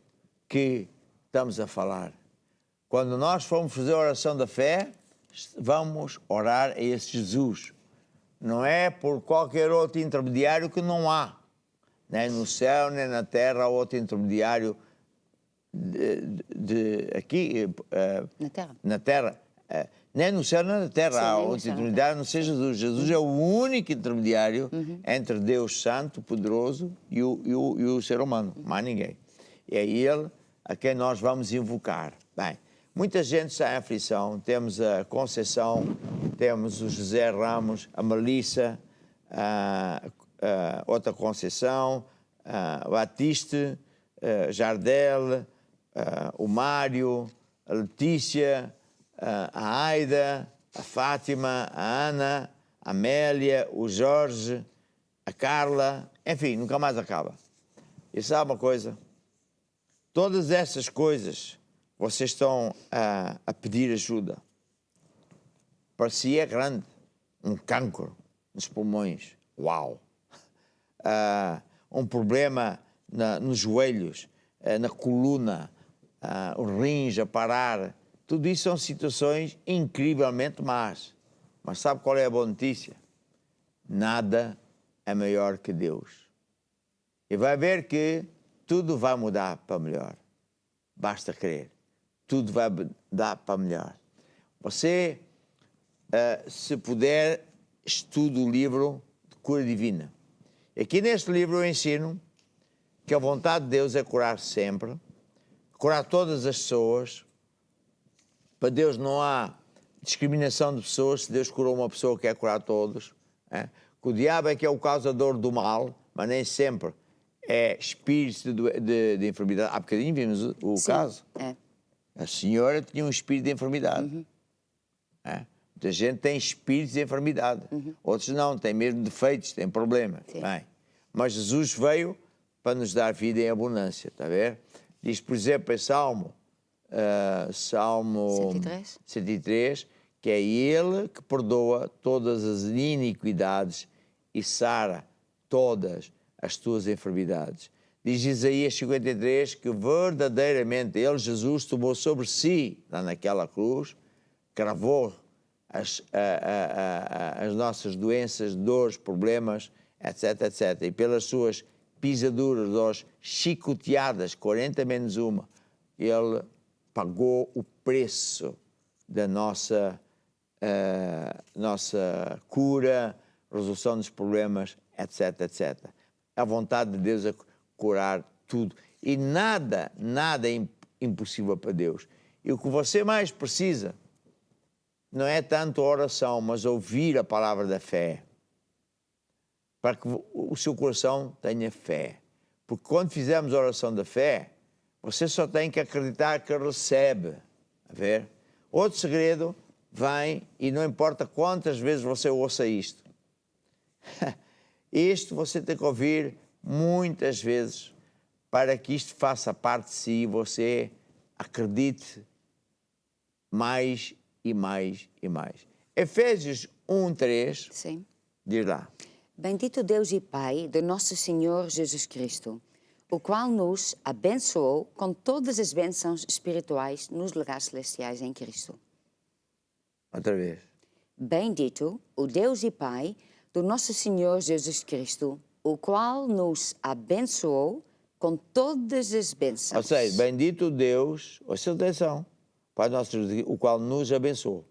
[SPEAKER 4] que estamos a falar. Quando nós formos fazer a oração da fé, vamos orar a esse Jesus. Não é por qualquer outro intermediário que não há. Nem no céu, nem na terra há outro intermediário aqui, na terra. Nem no céu, nem na terra há outro intermediário, não seja Jesus. Jesus é o único intermediário entre Deus Santo, Poderoso e o ser humano. Mais ninguém. E é Ele a quem nós vamos invocar. Bem, muita gente está em aflição. Temos a Conceição, temos o José Ramos, a Melissa, outra Conceição, Batiste, Jardel, o Mário, a Letícia, a Aida, a Fátima, a Ana, a Amélia, o Jorge, a Carla, enfim, nunca mais acaba. E sabe uma coisa? Todas essas coisas vocês estão a pedir ajuda. Para si é grande, um cancro nos pulmões, uau! Um problema nos joelhos, na coluna, os rins a parar. Tudo isso são situações incrivelmente más. Mas sabe qual é a boa notícia? Nada é maior que Deus. E vai ver que tudo vai mudar para melhor. Basta crer. Tudo vai mudar para melhor. Você, se puder, estude o livro de Cura Divina. Aqui neste livro eu ensino que a vontade de Deus é curar sempre, curar todas as pessoas. Para Deus não há discriminação de pessoas. Se Deus curou uma pessoa, quer curar todos. Que o diabo é que é o causador do mal, mas nem sempre é espírito de enfermidade. Há bocadinho vimos o caso. A senhora tinha um espírito de enfermidade. Muita gente tem espíritos de enfermidade. Outros não, têm mesmo defeitos, têm problemas. Bem, mas Jesus veio para nos dar vida em abundância, está a ver? Diz, por exemplo, em Salmo 103, que é Ele que perdoa todas as iniquidades e sara todas as tuas enfermidades. Diz Isaías 53 que verdadeiramente Ele, Jesus, tomou sobre si, lá naquela cruz, cravou as nossas doenças, dores, problemas, etc, etc. E pelas suas pisaduras, ou chicoteadas, 40 menos uma, Ele pagou o preço da nossa cura, resolução dos problemas, etc, etc. A vontade de Deus é curar tudo. E nada é impossível para Deus. E o que você mais precisa não é tanto a oração, mas ouvir a palavra da fé. Para que o seu coração tenha fé. Porque quando fizermos a oração da fé, você só tem que acreditar que recebe. A ver? Outro segredo vem, e não importa quantas vezes você ouça isto. Isto você tem que ouvir muitas vezes para que isto faça parte de si e você acredite mais e mais e mais. Efésios 1:3
[SPEAKER 5] Sim.
[SPEAKER 4] diz lá.
[SPEAKER 5] Bendito Deus e Pai de nosso Senhor Jesus Cristo, o qual nos abençoou com todas as bênçãos espirituais nos lugares celestiais em Cristo.
[SPEAKER 4] Outra vez.
[SPEAKER 5] Bendito o Deus e Pai do nosso Senhor Jesus Cristo, o qual nos abençoou com todas as bênçãos.
[SPEAKER 4] Ou seja, bendito Deus, ouça atenção, Pai nosso, o qual nos abençoou.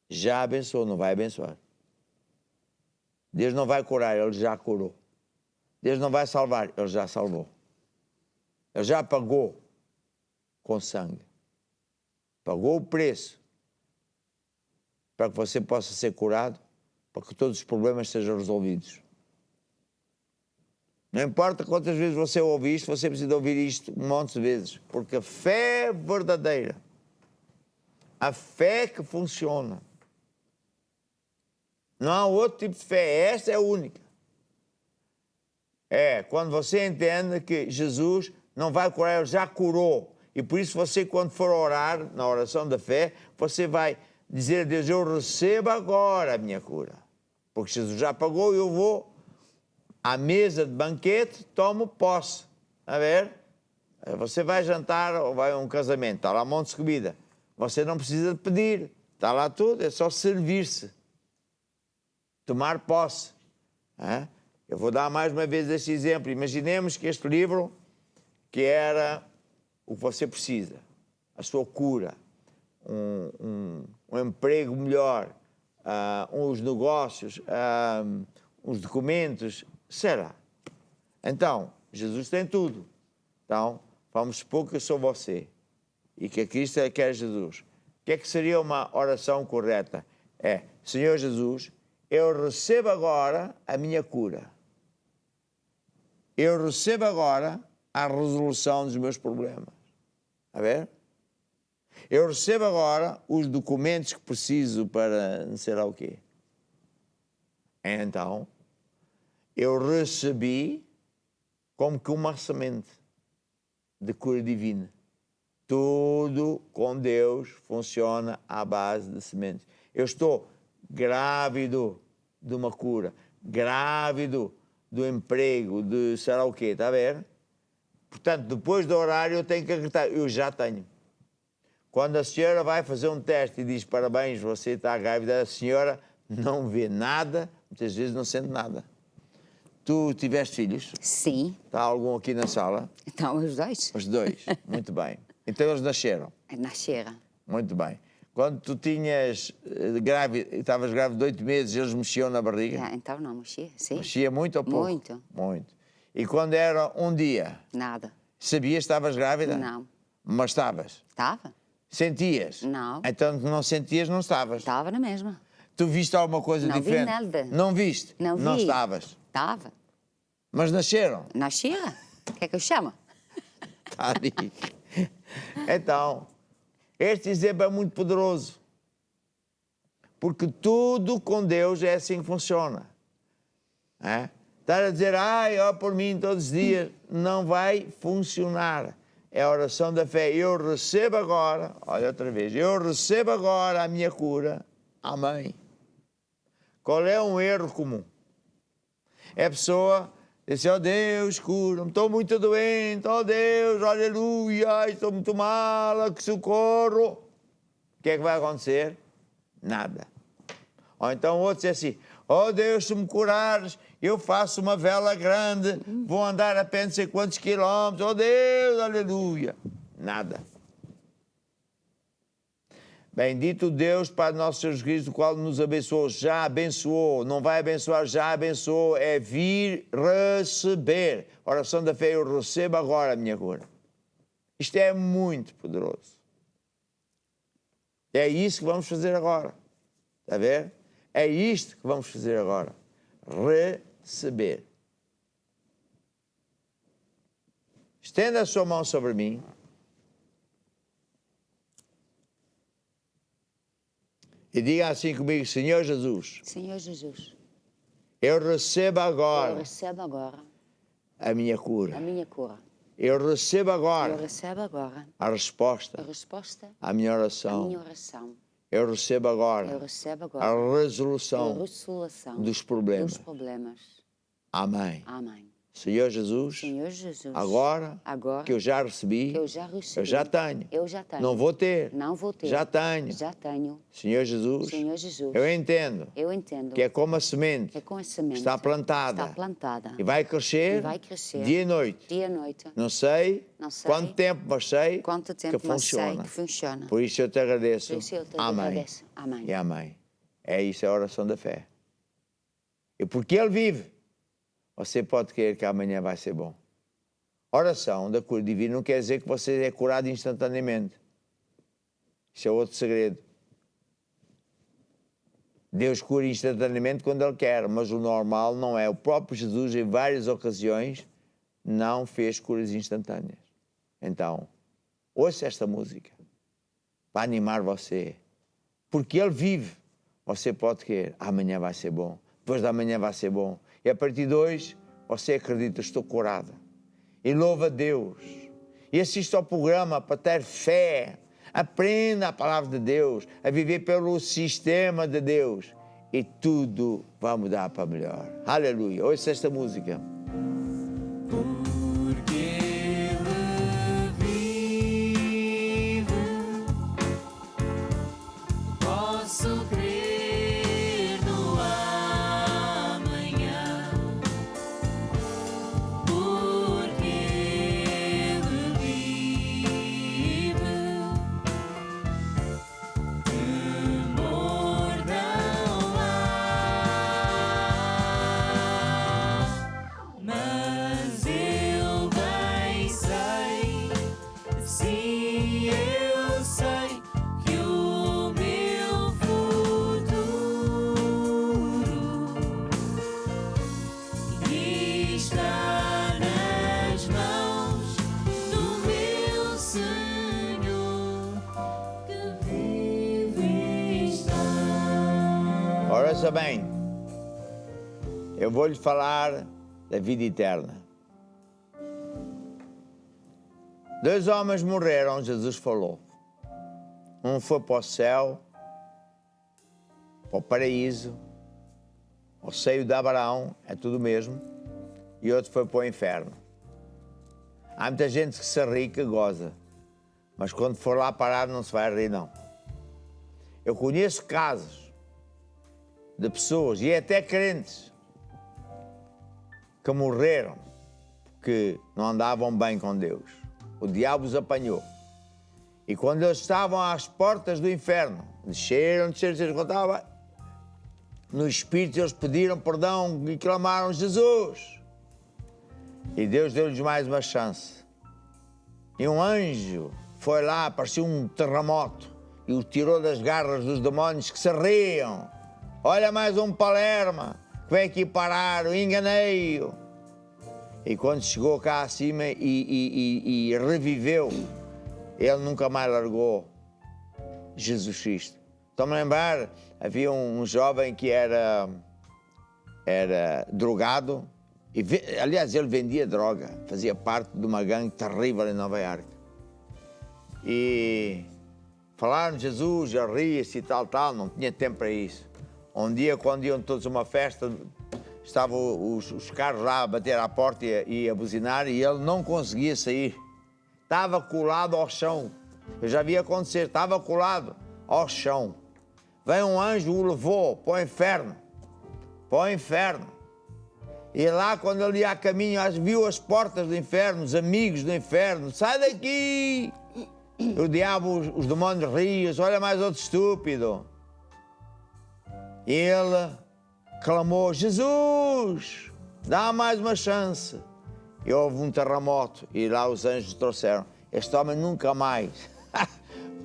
[SPEAKER 4] Já abençoou, não vai abençoar. Deus não vai curar, Ele já curou. Deus não vai salvar, Ele já salvou. Ele já pagou com sangue. Pagou o preço para que você possa ser curado, para que todos os problemas sejam resolvidos. Não importa quantas vezes você ouve isto, você precisa ouvir isto um monte de vezes. Porque a fé verdadeira, a fé que funciona, não há outro tipo de fé, esta é a única. É quando você entende que Jesus não vai curar, Ele já curou. E por isso você, quando for orar, na oração da fé, você vai dizer a Deus, eu recebo agora a minha cura. Porque Jesus já pagou e eu vou à mesa de banquete, tomo posse. A ver? Você vai jantar ou vai a um casamento, está lá um monte de comida. Você não precisa de pedir, está lá tudo, é só servir-se. Tomar posse. Eu vou dar mais uma vez este exemplo. Imaginemos que este livro, que era o que você precisa, a sua cura, um emprego melhor, os negócios, os documentos, será. Então, Jesus tem tudo. Então, vamos supor que eu sou você e que Cristo é que é Jesus. O que é que seria uma oração correta? É, Senhor Jesus, eu recebo agora a minha cura. Eu recebo agora a resolução dos meus problemas. Está a ver? Eu recebo agora os documentos que preciso para não sei lá o quê. Então, eu recebi como que uma semente de cura divina. Tudo com Deus funciona à base de sementes. Eu estou grávido de uma cura, grávido do emprego, de sei lá o quê, está a ver? Portanto, depois do horário eu tenho que acreditar, eu já tenho. Quando a senhora vai fazer um teste e diz parabéns, você está grávida, a senhora não vê nada, muitas vezes não sente nada. Tu tiveste filhos?
[SPEAKER 5] Sim.
[SPEAKER 4] Está algum aqui na sala?
[SPEAKER 5] Então, os dois.
[SPEAKER 4] Os dois, muito bem. Então eles nasceram?
[SPEAKER 5] Nasceram.
[SPEAKER 4] Muito bem. Quando tu tinhas estavas grávida de 8 meses, eles mexiam na barriga?
[SPEAKER 5] Então não mexia, sim.
[SPEAKER 4] Mexia muito ou pouco?
[SPEAKER 5] Muito.
[SPEAKER 4] Muito. E quando era um dia?
[SPEAKER 5] Nada.
[SPEAKER 4] Sabias que estavas grávida?
[SPEAKER 5] Não.
[SPEAKER 4] Mas estavas?
[SPEAKER 5] Estava.
[SPEAKER 4] Sentias?
[SPEAKER 5] Não.
[SPEAKER 4] Então não sentias, não estavas?
[SPEAKER 5] Estava na mesma.
[SPEAKER 4] Tu viste alguma coisa
[SPEAKER 5] Não vi
[SPEAKER 4] diferente?
[SPEAKER 5] nada.
[SPEAKER 4] Não viste?
[SPEAKER 5] Não vi.
[SPEAKER 4] Não estavas?
[SPEAKER 5] Estava.
[SPEAKER 4] Mas nasceram?
[SPEAKER 5] Nascia. O que é que eu chamo?
[SPEAKER 4] Está ali. Então, este exemplo é muito poderoso. Porque tudo com Deus é assim que funciona. Estar a dizer, ó por mim todos os dias, não vai funcionar. É a oração da fé. Eu recebo agora, olha outra vez, eu recebo agora a minha cura. Amém. Qual é um erro comum? É a pessoa dizer, ó Deus, cura-me, estou muito doente, ó Deus, aleluia, estou muito mal, que socorro. O que é que vai acontecer? Nada. Ou então outro diz assim, ó Deus, se me curares, eu faço uma vela grande, vou andar a pé não sei quantos quilómetros, ó Deus, aleluia. Nada. Bendito Deus, Pai nosso Jesus Cristo, o qual nos abençoou, já abençoou, não vai abençoar, já abençoou, é vir receber. Oração da fé, eu recebo agora a minha cura. Isto é muito poderoso. É isso que vamos fazer agora. Está a ver? É isto que vamos fazer agora. Receber. Estenda a sua mão sobre mim. E diga assim comigo, Senhor Jesus.
[SPEAKER 5] Senhor Jesus,
[SPEAKER 4] Eu recebo agora
[SPEAKER 5] eu recebo agora
[SPEAKER 4] a minha cura.
[SPEAKER 5] a minha cura.
[SPEAKER 4] Eu recebo
[SPEAKER 5] Eu
[SPEAKER 4] agora
[SPEAKER 5] recebo agora
[SPEAKER 4] a resposta
[SPEAKER 5] a resposta
[SPEAKER 4] à minha
[SPEAKER 5] à
[SPEAKER 4] oração.
[SPEAKER 5] minha oração.
[SPEAKER 4] Eu recebo
[SPEAKER 5] Eu
[SPEAKER 4] agora
[SPEAKER 5] recebo
[SPEAKER 4] a
[SPEAKER 5] agora a
[SPEAKER 4] resolução
[SPEAKER 5] resolução
[SPEAKER 4] dos problemas.
[SPEAKER 5] dos problemas.
[SPEAKER 4] Amém.
[SPEAKER 5] Amém.
[SPEAKER 4] Senhor Jesus,
[SPEAKER 5] Senhor Jesus,
[SPEAKER 4] agora
[SPEAKER 5] agora
[SPEAKER 4] que eu já recebi,
[SPEAKER 5] que eu já recebi,
[SPEAKER 4] eu já tenho.
[SPEAKER 5] eu já tenho.
[SPEAKER 4] Não vou ter.
[SPEAKER 5] Não vou ter.
[SPEAKER 4] Já tenho.
[SPEAKER 5] Já tenho.
[SPEAKER 4] Senhor Jesus,
[SPEAKER 5] Senhor Jesus,
[SPEAKER 4] eu entendo
[SPEAKER 5] eu entendo
[SPEAKER 4] que é como a semente
[SPEAKER 5] que é com a semente
[SPEAKER 4] está plantada,
[SPEAKER 5] está plantada
[SPEAKER 4] e vai crescer,
[SPEAKER 5] e vai crescer
[SPEAKER 4] dia e noite.
[SPEAKER 5] dia e noite.
[SPEAKER 4] Não sei,
[SPEAKER 5] Não sei
[SPEAKER 4] quanto tempo, mas sei
[SPEAKER 5] quanto tempo,
[SPEAKER 4] que
[SPEAKER 5] mas sei
[SPEAKER 4] funciona.
[SPEAKER 5] que funciona.
[SPEAKER 4] Por isso eu te agradeço.
[SPEAKER 5] Por isso eu te
[SPEAKER 4] Amém.
[SPEAKER 5] agradeço. Amém.
[SPEAKER 4] E amém. É isso, é a oração da fé. E porque Ele vive, você pode crer que amanhã vai ser bom. Oração da cura divina não quer dizer que você é curado instantaneamente. Isso é outro segredo. Deus cura instantaneamente quando Ele quer, mas o normal não é. O próprio Jesus, em várias ocasiões, não fez curas instantâneas. Então, ouça esta música para animar você. Porque Ele vive, você pode crer, amanhã vai ser bom, depois da manhã vai ser bom. E a partir de hoje, você acredita, estou curada. E louva a Deus. E assista ao programa para ter fé. Aprenda a palavra de Deus, a viver pelo sistema de Deus. E tudo vai mudar para melhor. Aleluia. Ouça esta música.
[SPEAKER 3] Porque Ele vive, posso crer no amanhã. Porque Ele vive, temor não há. Mas eu bem sei, sim, eu sei que o meu futuro está nas mãos do meu Senhor que vive e está.
[SPEAKER 4] Ora, ouça bem. Eu vou lhe falar da vida eterna. 2 homens morreram, Jesus falou. Um foi para o céu, para o paraíso, ao seio de Abraão, é tudo mesmo, e outro foi para o inferno. Há muita gente que se ri, que goza, mas quando for lá parar não se vai rir, não. Eu conheço casos de pessoas, e até crentes, que morreram porque não andavam bem com Deus. O diabo os apanhou. E quando eles estavam às portas do inferno, desceram, contavam, no Espírito eles pediram perdão e clamaram Jesus. E Deus deu-lhes mais uma chance. E um anjo foi lá, parecia um terremoto, e o tirou das garras dos demónios que se riam. Olha, mais um palerma que vem aqui parar, eu enganei-o. E quando chegou cá acima e reviveu, ele nunca mais largou Jesus Cristo. Estou-me a lembrar, havia um jovem que era drogado, e, aliás, ele vendia droga, fazia parte de uma gangue terrível em Nova Iorque. E falaram de Jesus, ele ria-se e tal, não tinha tempo para isso. Um dia, quando iam todos a uma festa, estavam os carros lá a bater à porta e a buzinar, e ele não conseguia sair. Estava colado ao chão. Eu já vi acontecer, estava colado ao chão. Vem um anjo, o levou para o inferno. Para o inferno. E lá, quando ele ia a caminho, viu as portas do inferno, os amigos do inferno. Sai daqui! O diabo, os demónios riam, olha mais outro estúpido. E ele clamou, Jesus, dá mais uma chance. E houve um terremoto e lá os anjos trouxeram. Este homem nunca mais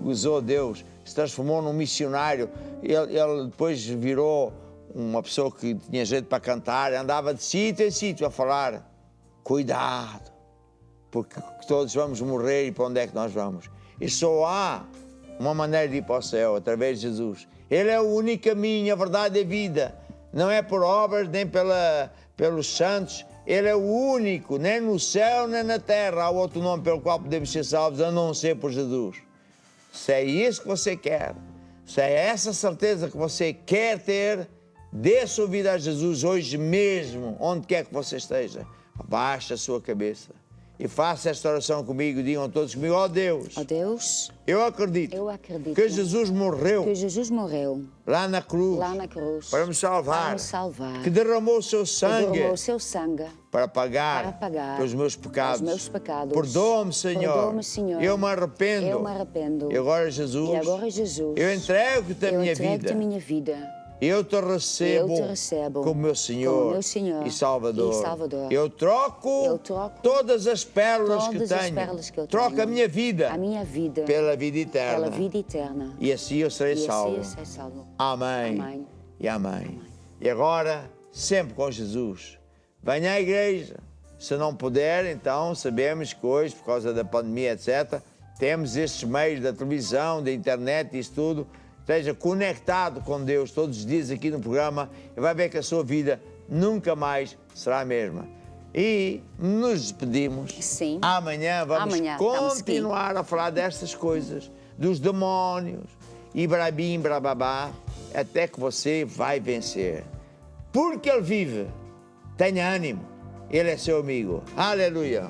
[SPEAKER 4] gozou Deus, se transformou num missionário. Ele depois virou uma pessoa que tinha jeito para cantar, andava de sítio em sítio a falar. Cuidado, porque todos vamos morrer e para onde é que nós vamos? E só há uma maneira de ir para o céu, através de Jesus. Ele é o único caminho, a verdade e a vida. Não é por obras, nem pelos santos. Ele é o único, nem no céu, nem na terra. Há outro nome pelo qual podemos ser salvos, a não ser por Jesus. Se é isso que você quer, se é essa certeza que você quer ter, dê sua vida a Jesus hoje mesmo, onde quer que você esteja. Abaixe a sua cabeça e faça esta oração comigo. Digam todos comigo, ó Deus, eu acredito que Jesus morreu lá na cruz para me salvar, que derramou o seu sangue para pagar pelos meus pecados. Perdoa-me, Senhor. Eu me arrependo. E agora, Jesus, eu entrego-te a minha vida. Eu te recebo como meu Senhor e Salvador. Eu troco todas as pérolas que tenho. Troco a minha vida pela vida eterna. E assim eu serei salvo. Amém. E amém. E agora, sempre com Jesus. Venha à igreja. Se não puder, então sabemos que hoje, por causa da pandemia, etc., temos estes meios da televisão, da internet, isso tudo. Esteja conectado com Deus todos os dias aqui no programa e vai ver que a sua vida nunca mais será a mesma. E nos despedimos.
[SPEAKER 5] Sim.
[SPEAKER 4] Amanhã vamos continuar a falar destas coisas, dos demónios, e brabim, brababá, até que você vai vencer. Porque Ele vive, tenha ânimo, Ele é seu amigo. Aleluia.